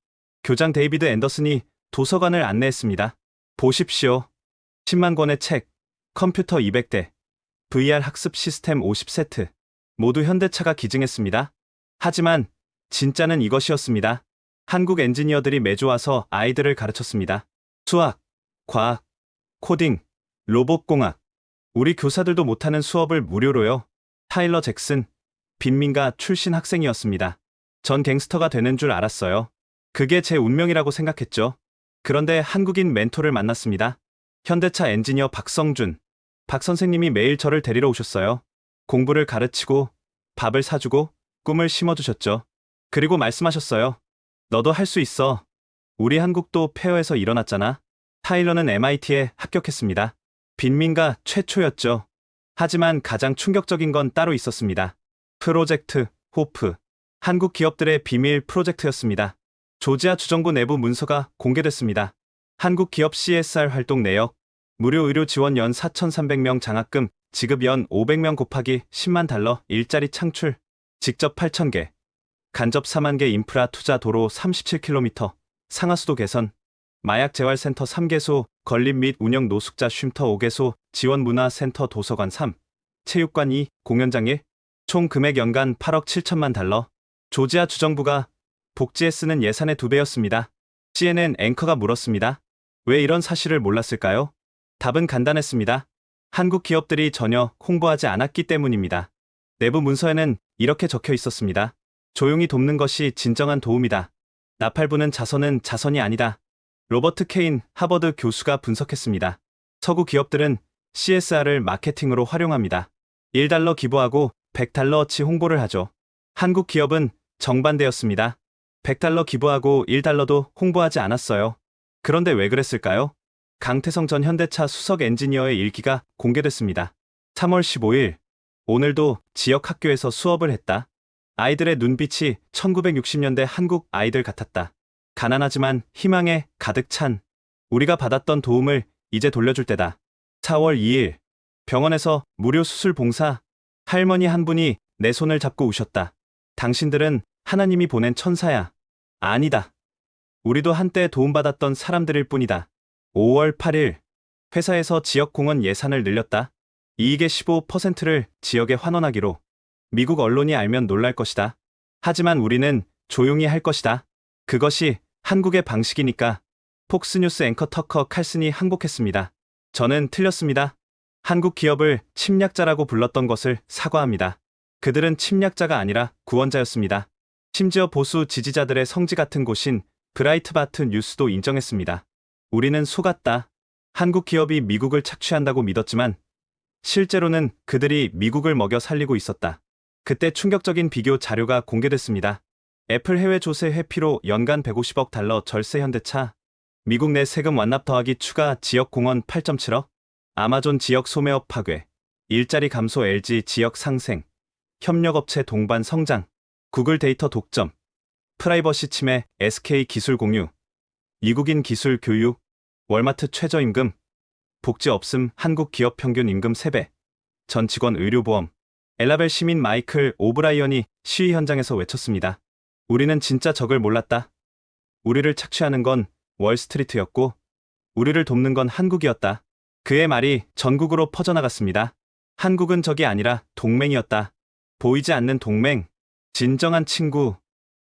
교장 데이비드 앤더슨이 도서관을 안내했습니다. 보십시오. 10만 권의 책, 컴퓨터 200대, VR 학습 시스템 50세트. 모두 현대차가 기증했습니다. 하지만 진짜는 이것이었습니다. 한국 엔지니어들이 매주 와서 아이들을 가르쳤습니다. 수학, 과학, 코딩, 로봇공학. 우리 교사들도 못하는 수업을 무료로요. 타일러 잭슨, 빈민가 출신 학생이었습니다. 전 갱스터가 되는 줄 알았어요. 그게 제 운명이라고 생각했죠. 그런데 한국인 멘토를 만났습니다. 현대차 엔지니어 박성준. 박 선생님이 매일 저를 데리러 오셨어요. 공부를 가르치고 밥을 사주고 꿈을 심어주셨죠. 그리고 말씀하셨어요. 너도 할 수 있어. 우리 한국도 폐허에서 일어났잖아. 타일러는 MIT에 합격했습니다. 빈민가 최초였죠. 하지만 가장 충격적인 건 따로 있었습니다. 프로젝트 호프. 한국 기업들의 비밀 프로젝트였습니다. 조지아 주정부 내부 문서가 공개됐습니다. 한국 기업 CSR 활동 내역. 무료 의료 지원 연 4,300명 장학금, 지급 연 500명 곱하기 10만 달러, 일자리 창출. 직접 8,000개. 간접 4만 개 인프라 투자 도로 37km. 상하수도 개선. 마약재활센터 3개소, 건립 및 운영 노숙자 쉼터 5개소, 지원문화센터 도서관 3, 체육관 2, 공연장 1, 총 금액 연간 8억 7천만 달러. 조지아 주정부가 복지에 쓰는 예산의 2배였습니다. CNN 앵커가 물었습니다. 왜 이런 사실을 몰랐을까요? 답은 간단했습니다. 한국 기업들이 전혀 홍보하지 않았기 때문입니다. 내부 문서에는 이렇게 적혀 있었습니다. 조용히 돕는 것이 진정한 도움이다. 나팔부는 자선은 자선이 아니다. 로버트 케인 하버드 교수가 분석했습니다. 서구 기업들은 CSR을 마케팅으로 활용합니다. 1달러 기부하고 100달러어치 홍보를 하죠. 한국 기업은 정반대였습니다. 100달러 기부하고 1달러도 홍보하지 않았어요. 그런데 왜 그랬을까요? 강태성 전 현대차 수석 엔지니어의 일기가 공개됐습니다. 3월 15일, 오늘도 지역 학교에서 수업을 했다. 아이들의 눈빛이 1960년대 한국 아이들 같았다. 가난하지만 희망에 가득 찬, 우리가 받았던 도움을 이제 돌려줄 때다. 4월 2일, 병원에서 무료 수술 봉사, 할머니 한 분이 내 손을 잡고 우셨다. 당신들은 하나님이 보낸 천사야. 아니다. 우리도 한때 도움받았던 사람들일 뿐이다. 5월 8일, 회사에서 지역공헌 예산을 늘렸다. 이익의 15%를 지역에 환원하기로. 미국 언론이 알면 놀랄 것이다. 하지만 우리는 조용히 할 것이다. 그것이 한국의 방식이니까. 폭스뉴스 앵커 터커 칼슨이 항복했습니다. 저는 틀렸습니다. 한국 기업을 침략자라고 불렀던 것을 사과합니다. 그들은 침략자가 아니라 구원자였습니다. 심지어 보수 지지자들의 성지 같은 곳인 브라이트바트 뉴스도 인정했습니다. 우리는 속았다. 한국 기업이 미국을 착취한다고 믿었지만 실제로는 그들이 미국을 먹여 살리고 있었다. 그때 충격적인 비교 자료가 공개됐습니다. 애플 해외 조세 회피로 연간 150억 달러 절세 현대차, 미국 내 세금 완납 더하기 추가 지역 공헌 8.7억, 아마존 지역 소매업 파괴, 일자리 감소 LG 지역 상생, 협력업체 동반 성장, 구글 데이터 독점, 프라이버시 침해 SK 기술 공유, 미국인 기술 교육, 월마트 최저임금, 복지 없음 한국 기업 평균 임금 3배, 전 직원 의료보험. 엘라벨 시민 마이클 오브라이언이 시위 현장에서 외쳤습니다. 우리는 진짜 적을 몰랐다. 우리를 착취하는 건 월스트리트였고 우리를 돕는 건 한국이었다. 그의 말이 전국으로 퍼져나갔습니다. 한국은 적이 아니라 동맹이었다. 보이지 않는 동맹, 진정한 친구.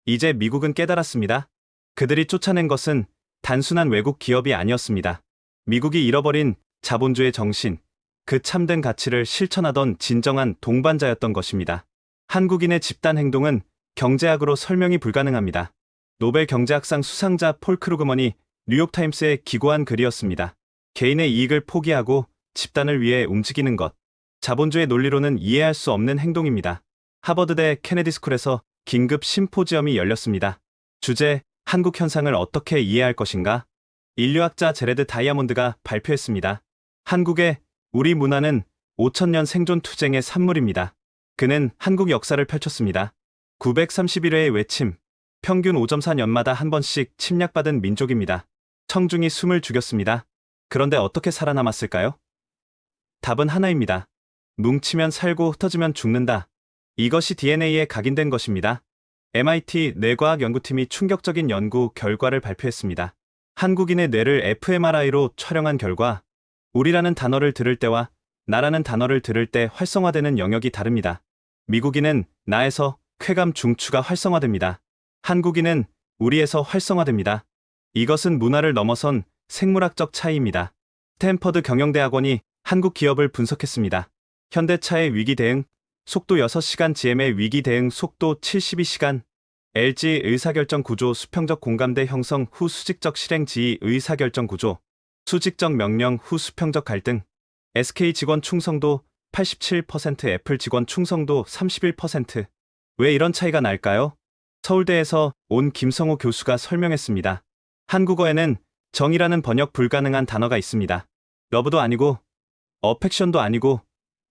이제 미국은 깨달았습니다. 그들이 쫓아낸 것은 단순한 외국 기업이 아니었습니다. 미국이 잃어버린 자본주의 정신, 그 참된 가치를 실천하던 진정한 동반자였던 것입니다. 한국인의 집단 행동은 경제학으로 설명이 불가능합니다. 노벨 경제학상 수상자 폴 크루그먼이 뉴욕타임스에 기고한 글이었습니다. 개인의 이익을 포기하고 집단을 위해 움직이는 것. 자본주의 논리로는 이해할 수 없는 행동입니다. 하버드대 케네디 스쿨에서 긴급 심포지엄이 열렸습니다. 주제, 한국 현상을 어떻게 이해할 것인가? 인류학자 제레드 다이아몬드가 발표했습니다. 한국의 우리 문화는 5,000년 생존 투쟁의 산물입니다. 그는 한국 역사를 펼쳤습니다. 931회의 외침, 평균 5.4년마다 한 번씩 침략받은 민족입니다. 청중이 숨을 죽였습니다. 그런데 어떻게 살아남았을까요? 답은 하나입니다. 뭉치면 살고 흩어지면 죽는다. 이것이 DNA에 각인된 것입니다. MIT 뇌과학 연구팀이 충격적인 연구 결과를 발표했습니다. 한국인의 뇌를 fMRI로 촬영한 결과, 우리라는 단어를 들을 때와 나라는 단어를 들을 때 활성화되는 영역이 다릅니다. 미국인은 나에서 쾌감 중추가 활성화됩니다. 한국인은 우리에서 활성화됩니다. 이것은 문화를 넘어선 생물학적 차이입니다. 스탠퍼드 경영대학원이 한국 기업을 분석했습니다. 현대차의 위기 대응, 속도 6시간, GM의 위기 대응 속도 72시간, LG 의사결정 구조 수평적 공감대 형성 후 수직적 실행 지휘 의사결정 구조, 수직적 명령 후 수평적 갈등, SK 직원 충성도 87%, 애플 직원 충성도 31%. 왜 이런 차이가 날까요? 서울대에서 온 김성호 교수가 설명했습니다. 한국어에는 정이라는 번역 불가능한 단어가 있습니다. 러브도 아니고, 어펙션도 아니고,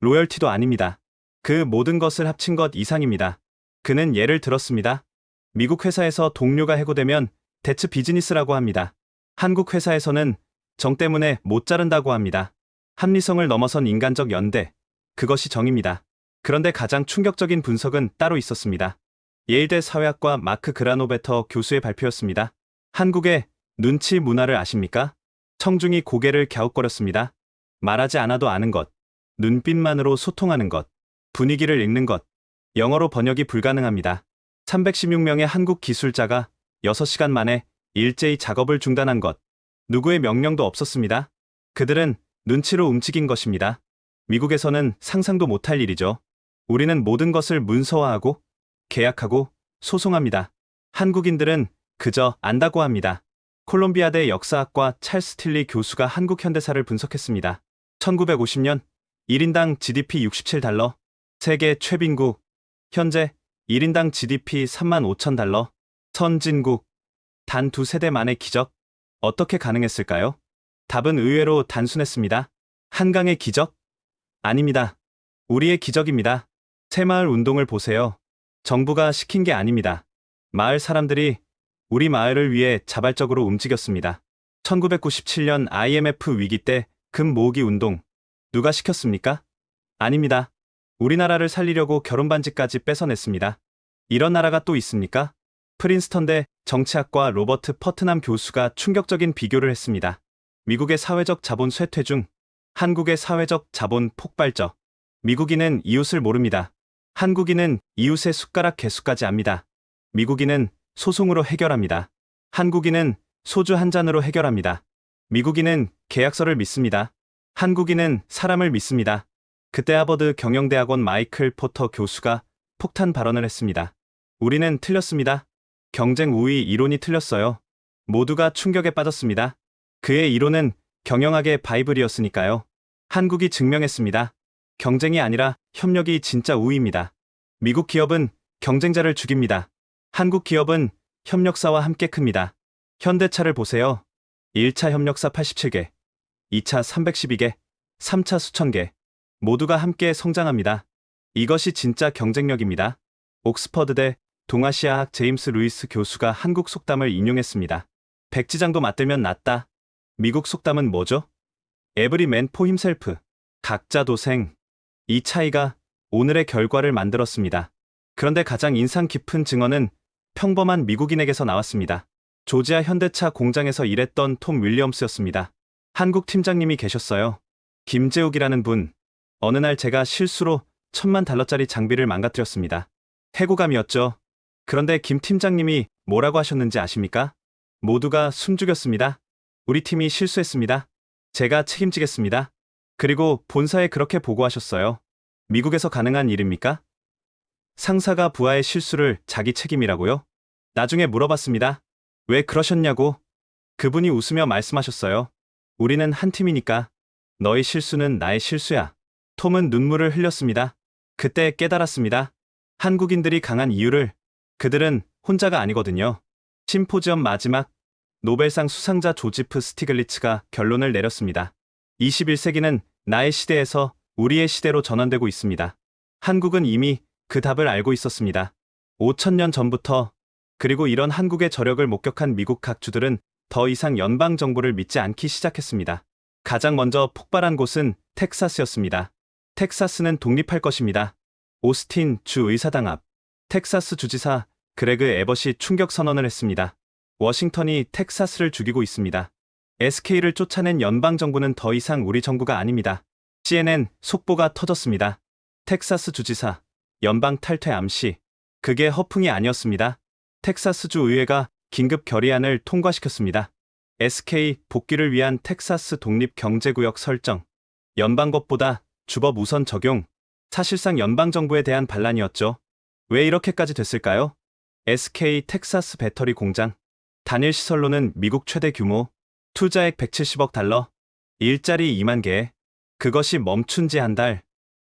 로열티도 아닙니다. 그 모든 것을 합친 것 이상입니다. 그는 예를 들었습니다. 미국 회사에서 동료가 해고되면 대츠 비즈니스라고 합니다. 한국 회사에서는 정 때문에 못 자른다고 합니다. 합리성을 넘어선 인간적 연대, 그것이 정입니다. 그런데 가장 충격적인 분석은 따로 있었습니다. 예일대 사회학과 마크 그라노베터 교수의 발표였습니다. 한국의 눈치 문화를 아십니까? 청중이 고개를 갸웃거렸습니다. 말하지 않아도 아는 것, 눈빛만으로 소통하는 것, 분위기를 읽는 것, 영어로 번역이 불가능합니다. 316명의 한국 기술자가 6시간 만에 일제히 작업을 중단한 것, 누구의 명령도 없었습니다. 그들은 눈치로 움직인 것입니다. 미국에서는 상상도 못할 일이죠. 우리는 모든 것을 문서화하고 계약하고 소송합니다. 한국인들은 그저 안다고 합니다. 콜롬비아대 역사학과 찰스 틸리 교수가 한국 현대사를 분석했습니다. 1950년 1인당 GDP 67달러, 세계 최빈국, 현재 1인당 GDP 35,000달러, 선진국, 단 2세대 만의 기적, 어떻게 가능했을까요? 답은 의외로 단순했습니다. 한강의 기적? 아닙니다. 우리의 기적입니다. 새마을 운동을 보세요. 정부가 시킨 게 아닙니다. 마을 사람들이 우리 마을을 위해 자발적으로 움직였습니다. 1997년 IMF 위기 때 금 모으기 운동, 누가 시켰습니까? 아닙니다. 우리나라를 살리려고 결혼반지까지 뺏어냈습니다. 이런 나라가 또 있습니까? 프린스턴대 정치학과 로버트 퍼트남 교수가 충격적인 비교를 했습니다. 미국의 사회적 자본 쇠퇴 중 한국의 사회적 자본 폭발적. 미국인은 이웃을 모릅니다. 한국인은 이웃의 숟가락 개수까지 압니다. 미국인은 소송으로 해결합니다. 한국인은 소주 한 잔으로 해결합니다. 미국인은 계약서를 믿습니다. 한국인은 사람을 믿습니다. 그때 하버드 경영대학원 마이클 포터 교수가 폭탄 발언을 했습니다. 우리는 틀렸습니다. 경쟁 우위 이론이 틀렸어요. 모두가 충격에 빠졌습니다. 그의 이론은 경영학의 바이블이었으니까요. 한국이 증명했습니다. 경쟁이 아니라 협력이 진짜 우위입니다. 미국 기업은 경쟁자를 죽입니다. 한국 기업은 협력사와 함께 큽니다. 현대차를 보세요. 1차 협력사 87개, 2차 312개, 3차 수천 개. 모두가 함께 성장합니다. 이것이 진짜 경쟁력입니다. 옥스퍼드대 동아시아학 제임스 루이스 교수가 한국 속담을 인용했습니다. 백지장도 맞들면 낫다. 미국 속담은 뭐죠? Every man for himself. 각자 도생. 이 차이가 오늘의 결과를 만들었습니다. 그런데 가장 인상 깊은 증언은 평범한 미국인에게서 나왔습니다. 조지아 현대차 공장에서 일했던 톰 윌리엄스였습니다. 한국 팀장님이 계셨어요. 김재욱이라는 분. 어느 날 제가 실수로 $10,000,000짜리 장비를 망가뜨렸습니다. 해고감이었죠. 그런데 김 팀장님이 뭐라고 하셨는지 아십니까? 모두가 숨죽였습니다. 우리 팀이 실수했습니다. 제가 책임지겠습니다. 그리고 본사에 그렇게 보고하셨어요. 미국에서 가능한 일입니까? 상사가 부하의 실수를 자기 책임이라고요? 나중에 물어봤습니다. 왜 그러셨냐고? 그분이 웃으며 말씀하셨어요. 우리는 한 팀이니까. 너의 실수는 나의 실수야. 톰은 눈물을 흘렸습니다. 그때 깨달았습니다. 한국인들이 강한 이유를. 그들은 혼자가 아니거든요. 심포지엄 마지막 노벨상 수상자 조지프 스티글리츠가 결론을 내렸습니다. 21세기는 나의 시대에서 우리의 시대로 전환되고 있습니다. 한국은 이미 그 답을 알고 있었습니다. 5,000년 전부터. 그리고 이런 한국의 저력을 목격한 미국 각주들은 더 이상 연방정부를 믿지 않기 시작했습니다. 가장 먼저 폭발한 곳은 텍사스였습니다. 텍사스는 독립할 것입니다. 오스틴 주 의사당 앞. 텍사스 주지사 그레그 에벗이 충격 선언을 했습니다. 워싱턴이 텍사스를 죽이고 있습니다. SK를 쫓아낸 연방정부는 더 이상 우리 정부가 아닙니다. CNN 속보가 터졌습니다. 텍사스 주지사 연방 탈퇴 암시. 그게 허풍이 아니었습니다. 텍사스주 의회가 긴급 결의안을 통과시켰습니다. SK 복귀를 위한 텍사스 독립 경제구역 설정. 연방법보다 주법 우선 적용. 사실상 연방정부에 대한 반란이었죠. 왜 이렇게까지 됐을까요? SK 텍사스 배터리 공장. 단일 시설로는 미국 최대 규모. 투자액 $170억. 일자리 2만 개. 그것이 멈춘 지 한 달.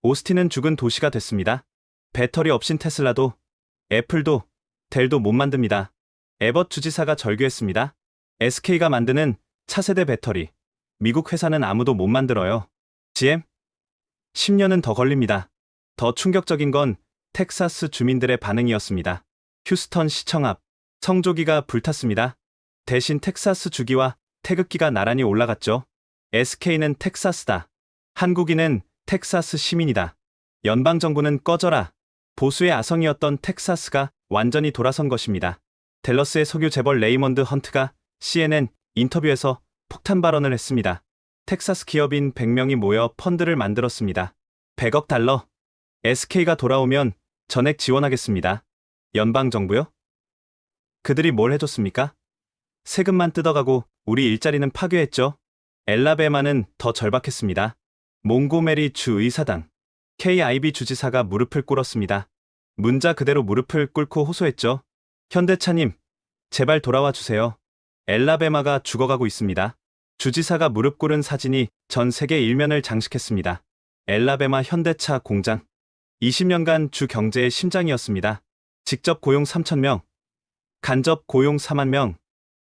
오스틴은 죽은 도시가 됐습니다. 배터리 없인 테슬라도, 애플도, 델도 못 만듭니다. 에벗 주지사가 절규했습니다. SK가 만드는 차세대 배터리. 미국 회사는 아무도 못 만들어요. GM? 10년은 더 걸립니다. 더 충격적인 건 텍사스 주민들의 반응이었습니다. 휴스턴 시청 앞. 성조기가 불탔습니다. 대신 텍사스 주기와 태극기가 나란히 올라갔죠. SK는 텍사스다. 한국인은 텍사스 시민이다. 연방정부는 꺼져라. 보수의 아성이었던 텍사스가 완전히 돌아선 것입니다. 댈러스의 석유 재벌 레이먼드 헌트가 CNN 인터뷰에서 폭탄 발언을 했습니다. 텍사스 기업인 100명이 모여 펀드를 만들었습니다. 100억 달러. SK가 돌아오면 전액 지원하겠습니다. 연방정부요? 그들이 뭘 해줬습니까? 세금만 뜯어가고 우리 일자리는 파괴했죠. 엘라베마는 더 절박했습니다. 몽고메리 주 의사당, KIB 주지사가 무릎을 꿇었습니다. 문자 그대로 무릎을 꿇고 호소했죠. 현대차님, 제발 돌아와 주세요. 엘라베마가 죽어가고 있습니다. 주지사가 무릎 꿇은 사진이 전 세계 일면을 장식했습니다. 엘라베마 현대차 공장. 20년간 주 경제의 심장이었습니다. 직접 고용 3,000명, 간접 고용 4만 명.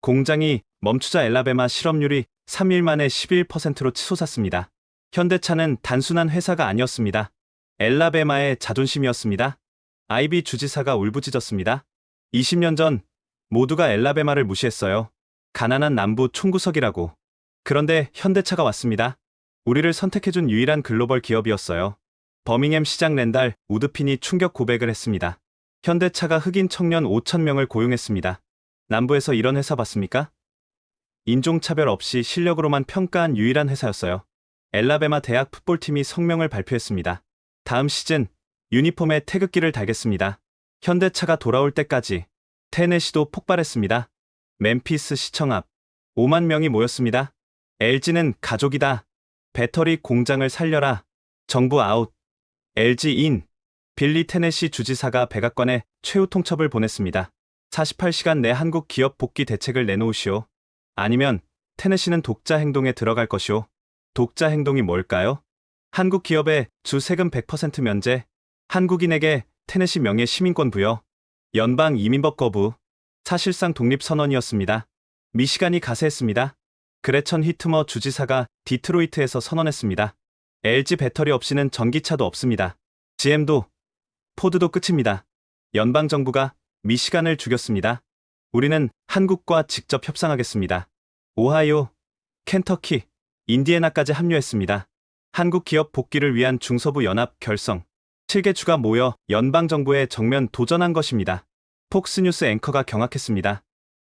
공장이 멈추자 엘라베마 실업률이 3일 만에 11%로 치솟았습니다. 현대차는 단순한 회사가 아니었습니다. 엘라베마의 자존심이었습니다. 아이비 주지사가 울부짖었습니다. 20년 전 모두가 엘라베마를 무시했어요. 가난한 남부 총구석이라고. 그런데 현대차가 왔습니다. 우리를 선택해준 유일한 글로벌 기업이었어요. 버밍햄 시장 랜달 우드핀이 충격 고백을 했습니다. 현대차가 흑인 청년 5,000명을 고용했습니다. 남부에서 이런 회사 봤습니까? 인종차별 없이 실력으로만 평가한 유일한 회사였어요. 엘라베마 대학 풋볼팀이 성명을 발표했습니다. 다음 시즌 유니폼에 태극기를 달겠습니다. 현대차가 돌아올 때까지. 테네시도 폭발했습니다. 멤피스 시청 앞 5만 명이 모였습니다. LG는 가족이다. 배터리 공장을 살려라. 정부 아웃. LG 인. 빌리 테네시 주지사가 백악관에 최후 통첩을 보냈습니다. 48시간 내 한국 기업 복귀 대책을 내놓으시오. 아니면 테네시는 독자 행동에 들어갈 것이오. 독자 행동이 뭘까요? 한국 기업에 주 세금 100% 면제, 한국인에게 테네시 명예 시민권 부여, 연방 이민법 거부, 사실상 독립선언이었습니다. 미시간이 가세했습니다. 그레천 휘트머 주지사가 디트로이트에서 선언했습니다. LG 배터리 없이는 전기차도 없습니다. GM도, 포드도 끝입니다. 연방정부가 미시간을 죽였습니다. 우리는 한국과 직접 협상하겠습니다. 오하이오, 켄터키, 인디애나까지 합류했습니다. 한국 기업 복귀를 위한 중서부 연합 결성. 7개 주가 모여 연방정부에 정면 도전한 것입니다. 폭스뉴스 앵커가 경악했습니다.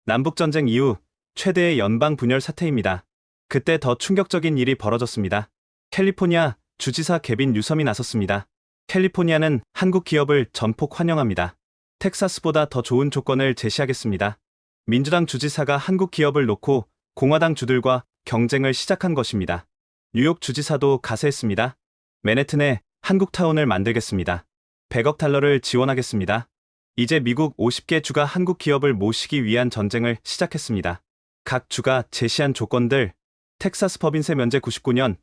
남북전쟁 이후 최대의 연방 분열 사태입니다. 그때 더 충격적인 일이 벌어졌습니다. 캘리포니아 주지사 개빈 뉴섬이 나섰습니다. 캘리포니아는 한국 기업을 전폭 환영합니다. 텍사스보다 더 좋은 조건을 제시하겠습니다. 민주당 주지사가 한국 기업을 놓고 공화당 주들과 경쟁을 시작한 것입니다. 뉴욕 주지사도 가세했습니다. 맨해튼에 한국타운을 만들겠습니다. 100억 달러를 지원하겠습니다. 이제 미국 50개 주가 한국 기업을 모시기 위한 전쟁을 시작했습니다. 각 주가 제시한 조건들. 텍사스 법인세 면제 99년,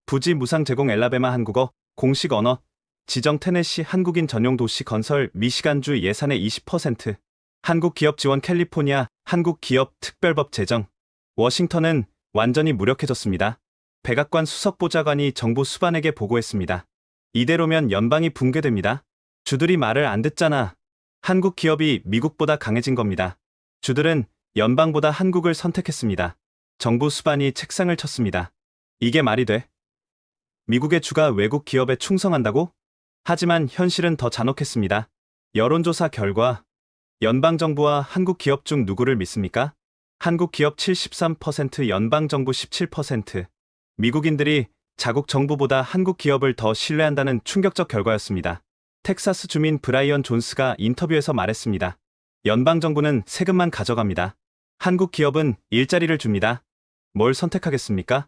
부지 무상 제공 엘라베마 한국어, 공식 언어, 지정 테네시 한국인 전용 도시 건설 미시간주 예산의 20%, 한국 기업 지원 캘리포니아 한국 기업 특별법 제정. 워싱턴은 완전히 무력해졌습니다. 백악관 수석보좌관이 정부 수반에게 보고했습니다. 이대로면 연방이 붕괴됩니다. 주들이 말을 안 듣잖아. 한국 기업이 미국보다 강해진 겁니다. 주들은 연방보다 한국을 선택했습니다. 정부 수반이 책상을 쳤습니다. 이게 말이 돼? 미국의 주가 외국 기업에 충성한다고? 하지만 현실은 더 잔혹했습니다. 여론조사 결과 연방정부와 한국 기업 중 누구를 믿습니까? 한국 기업 73%, 연방정부 17%. 미국인들이 자국 정부보다 한국 기업을 더 신뢰한다는 충격적 결과였습니다. 텍사스 주민 브라이언 존스가 인터뷰에서 말했습니다. 연방정부는 세금만 가져갑니다. 한국 기업은 일자리를 줍니다. 뭘 선택하겠습니까?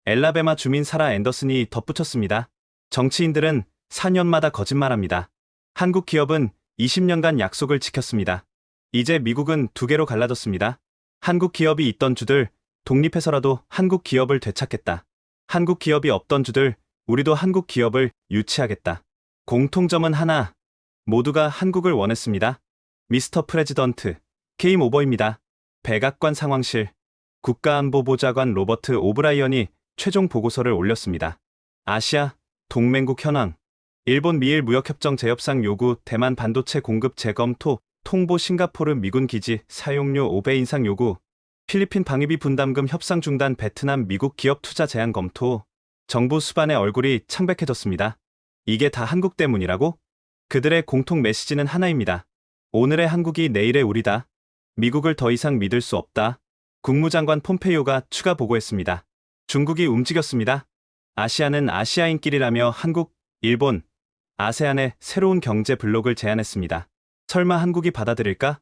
엘라베마 주민 사라 앤더슨이 덧붙였습니다. 정치인들은 4년마다 거짓말합니다. 한국 기업은 20년간 약속을 지켰습니다. 이제 미국은 두 개로 갈라졌습니다. 한국 기업이 있던 주들, 독립해서라도 한국 기업을 되찾겠다. 한국 기업이 없던 주들, 우리도 한국 기업을 유치하겠다. 공통점은 하나, 모두가 한국을 원했습니다. 미스터 프레지던트, 게임 오버입니다. 백악관 상황실, 국가안보보좌관 로버트 오브라이언이 최종 보고서를 올렸습니다. 아시아, 동맹국 현황, 일본 미일 무역협정 재협상 요구, 대만 반도체 공급 재검토, 통보 싱가포르 미군 기지 사용료 5배 인상 요구, 필리핀 방위비 분담금 협상 중단, 베트남 미국 기업 투자 제한 검토. 정부 수반의 얼굴이 창백해졌습니다. 이게 다 한국 때문이라고? 그들의 공통 메시지는 하나입니다. 오늘의 한국이 내일의 우리다. 미국을 더 이상 믿을 수 없다. 국무장관 폼페이오가 추가 보고했습니다. 중국이 움직였습니다. 아시아는 아시아인끼리라며 한국, 일본, 아세안에 새로운 경제 블록을 제안했습니다. 설마 한국이 받아들일까?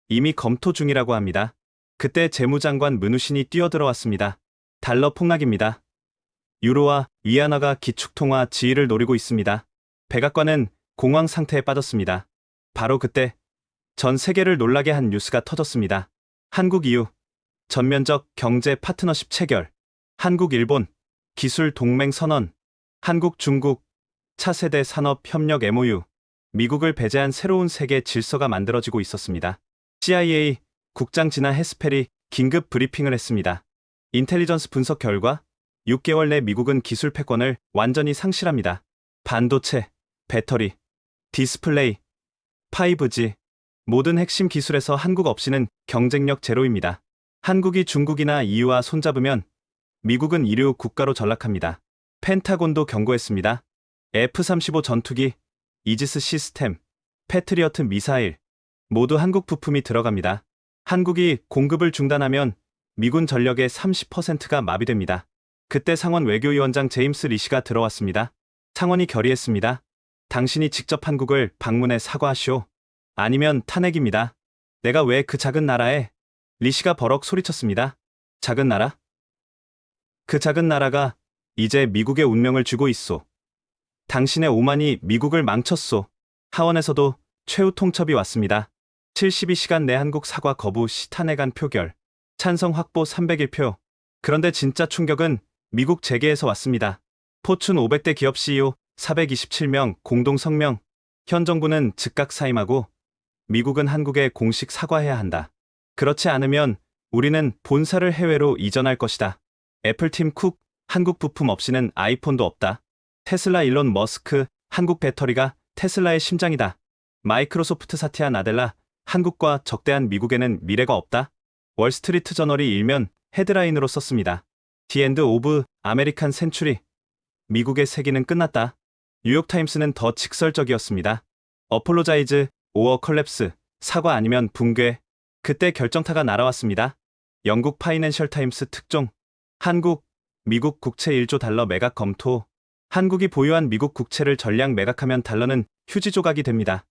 이미 검토 중이라고 합니다. 그때 재무장관 문우신이 뛰어들어왔습니다. 달러 폭락입니다. 유로와 위안화가 기축통화 지위를 노리고 있습니다. 백악관은 공황 상태에 빠졌습니다. 바로 그때 전 세계를 놀라게 한 뉴스가 터졌습니다. 한국 EU 전면적 경제 파트너십 체결, 한국 일본 기술 동맹 선언, 한국 중국 차세대 산업 협력 MOU, 미국을 배제한 새로운 세계 질서가 만들어지고 있었습니다. CIA 국장 지나 헤스펠이 긴급 브리핑을 했습니다. 인텔리전스 분석 결과 6개월 내 미국은 기술 패권을 완전히 상실합니다. 반도체, 배터리, 디스플레이, 5G, 모든 핵심 기술에서 한국 없이는 경쟁력 제로입니다. 한국이 중국이나 EU와 손잡으면 미국은 이류 국가로 전락합니다. 펜타곤도 경고했습니다. F-35 전투기, 이지스 시스템, 패트리어트 미사일, 모두 한국 부품이 들어갑니다. 한국이 공급을 중단하면 미군 전력의 30%가 마비됩니다. 그때 상원 외교위원장 제임스 리시가 들어왔습니다. 상원이 결의했습니다. 당신이 직접 한국을 방문해 사과하시오. 아니면 탄핵입니다. 내가 왜 그 작은 나라에? 리시가 버럭 소리쳤습니다. 작은 나라? 그 작은 나라가 이제 미국의 운명을 쥐고 있소. 당신의 오만이 미국을 망쳤소. 하원에서도 최후 통첩이 왔습니다. 72시간 내 한국 사과 거부 시 탄핵안 표결. 찬성 확보 301표. 그런데 진짜 충격은 미국 재계에서 왔습니다. 포춘 500대 기업 CEO 427명 공동 성명. 현 정부는 즉각 사임하고 미국은 한국에 공식 사과해야 한다. 그렇지 않으면 우리는 본사를 해외로 이전할 것이다. 애플팀 쿡, 한국 부품 없이는 아이폰도 없다. 테슬라 일론 머스크, 한국 배터리가 테슬라의 심장이다. 마이크로소프트 사티아 나델라, 한국과 적대한 미국에는 미래가 없다. 월스트리트 저널이 일면 헤드라인으로 썼습니다. The end of American Century. 미국의 세기는 끝났다. 뉴욕타임스는 더 직설적이었습니다. 어폴로자이즈, 오어 컬랩스, 사과 아니면 붕괴. 그때 결정타가 날아왔습니다. 영국 파이낸셜 타임스 특종. 한국, 미국 국채 1조 달러 매각 검토. 한국이 보유한 미국 국채를 전량 매각하면 달러는 휴지 조각이 됩니다.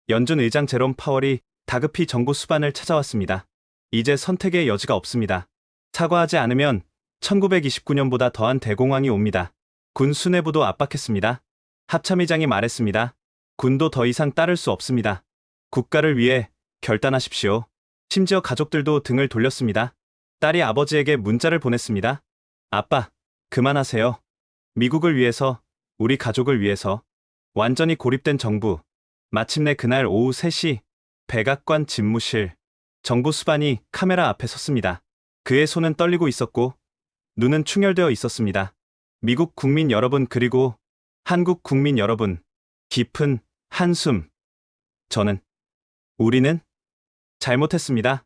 연준 의장 제롬 파월이 다급히 정부 수반을 찾아왔습니다. 이제 선택의 여지가 없습니다. 사과하지 않으면 1929년보다 더한 대공황이 옵니다. 군 수뇌부도 압박했습니다. 합참의장이 말했습니다. 군도 더 이상 따를 수 없습니다. 국가를 위해 결단하십시오. 심지어 가족들도 등을 돌렸습니다. 딸이 아버지에게 문자를 보냈습니다. 아빠, 그만하세요. 미국을 위해서, 우리 가족을 위해서. 완전히 고립된 정부. 마침내 그날 오후 3시, 백악관 집무실. 정부 수반이 카메라 앞에 섰습니다. 그의 손은 떨리고 있었고, 눈은 충혈되어 있었습니다. 미국 국민 여러분 그리고 한국 국민 여러분, 깊은 한숨. 우리는 잘못했습니다.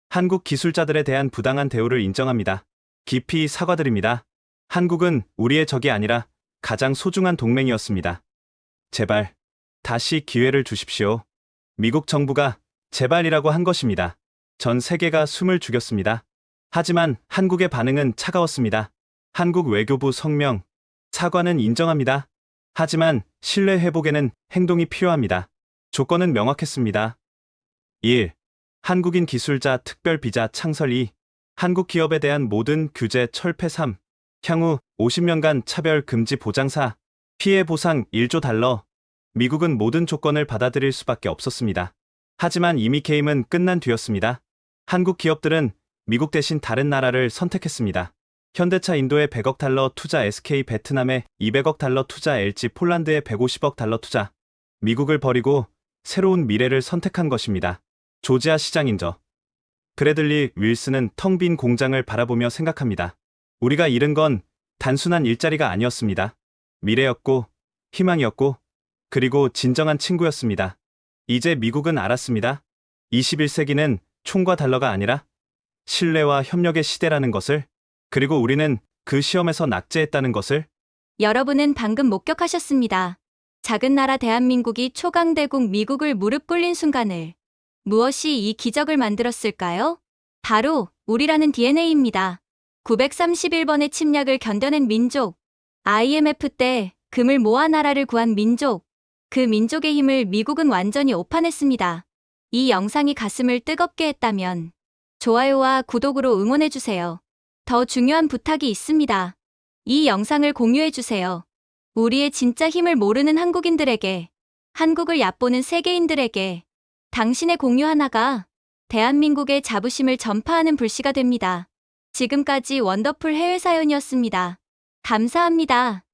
한국 기술자들에 대한 부당한 대우를 인정합니다. 깊이 사과드립니다. 한국은 우리의 적이 아니라 가장 소중한 동맹이었습니다. 제발, 다시 기회를 주십시오. 미국 정부가 제발이라고 한 것입니다. 전 세계가 숨을 죽였습니다. 하지만 한국의 반응은 차가웠습니다. 한국 외교부 성명, 사과는 인정합니다. 하지만 신뢰 회복에는 행동이 필요합니다. 조건은 명확했습니다. 1. 한국인 기술자 특별 비자 창설. 2. 한국 기업에 대한 모든 규제 철폐. 3. 향후 50년간 차별 금지 보장. 4. 피해 보상 1조 달러. 미국은 모든 조건을 받아들일 수밖에 없었습니다. 하지만 이미 게임은 끝난 뒤였습니다. 한국 기업들은 미국 대신 다른 나라를 선택했습니다. 현대차 인도에 100억 달러 투자, SK 베트남에 200억 달러 투자, LG 폴란드에 150억 달러 투자. 미국을 버리고 새로운 미래를 선택한 것입니다. 조지아 시장인저 브래들리 윌슨은 텅 빈 공장을 바라보며 생각합니다. 우리가 잃은 건 단순한 일자리가 아니었습니다. 미래였고, 희망이었고, 그리고 진정한 친구였습니다. 이제 미국은 알았습니다. 21세기는 총과 달러가 아니라 신뢰와 협력의 시대라는 것을, 그리고 우리는 그 시험에서 낙제했다는 것을. 여러분은 방금 목격하셨습니다. 작은 나라 대한민국이 초강대국 미국을 무릎 꿇린 순간을. 무엇이 이 기적을 만들었을까요? 바로 우리라는 DNA입니다. 931번의 침략을 견뎌낸 민족. IMF 때 금을 모아 나라를 구한 민족. 그 민족의 힘을 미국은 완전히 오판했습니다. 이 영상이 가슴을 뜨겁게 했다면 좋아요와 구독으로 응원해주세요. 더 중요한 부탁이 있습니다. 이 영상을 공유해주세요. 우리의 진짜 힘을 모르는 한국인들에게, 한국을 얕보는 세계인들에게 당신의 공유 하나가 대한민국의 자부심을 전파하는 불씨가 됩니다. 지금까지 원더풀 해외 사연이었습니다. 감사합니다.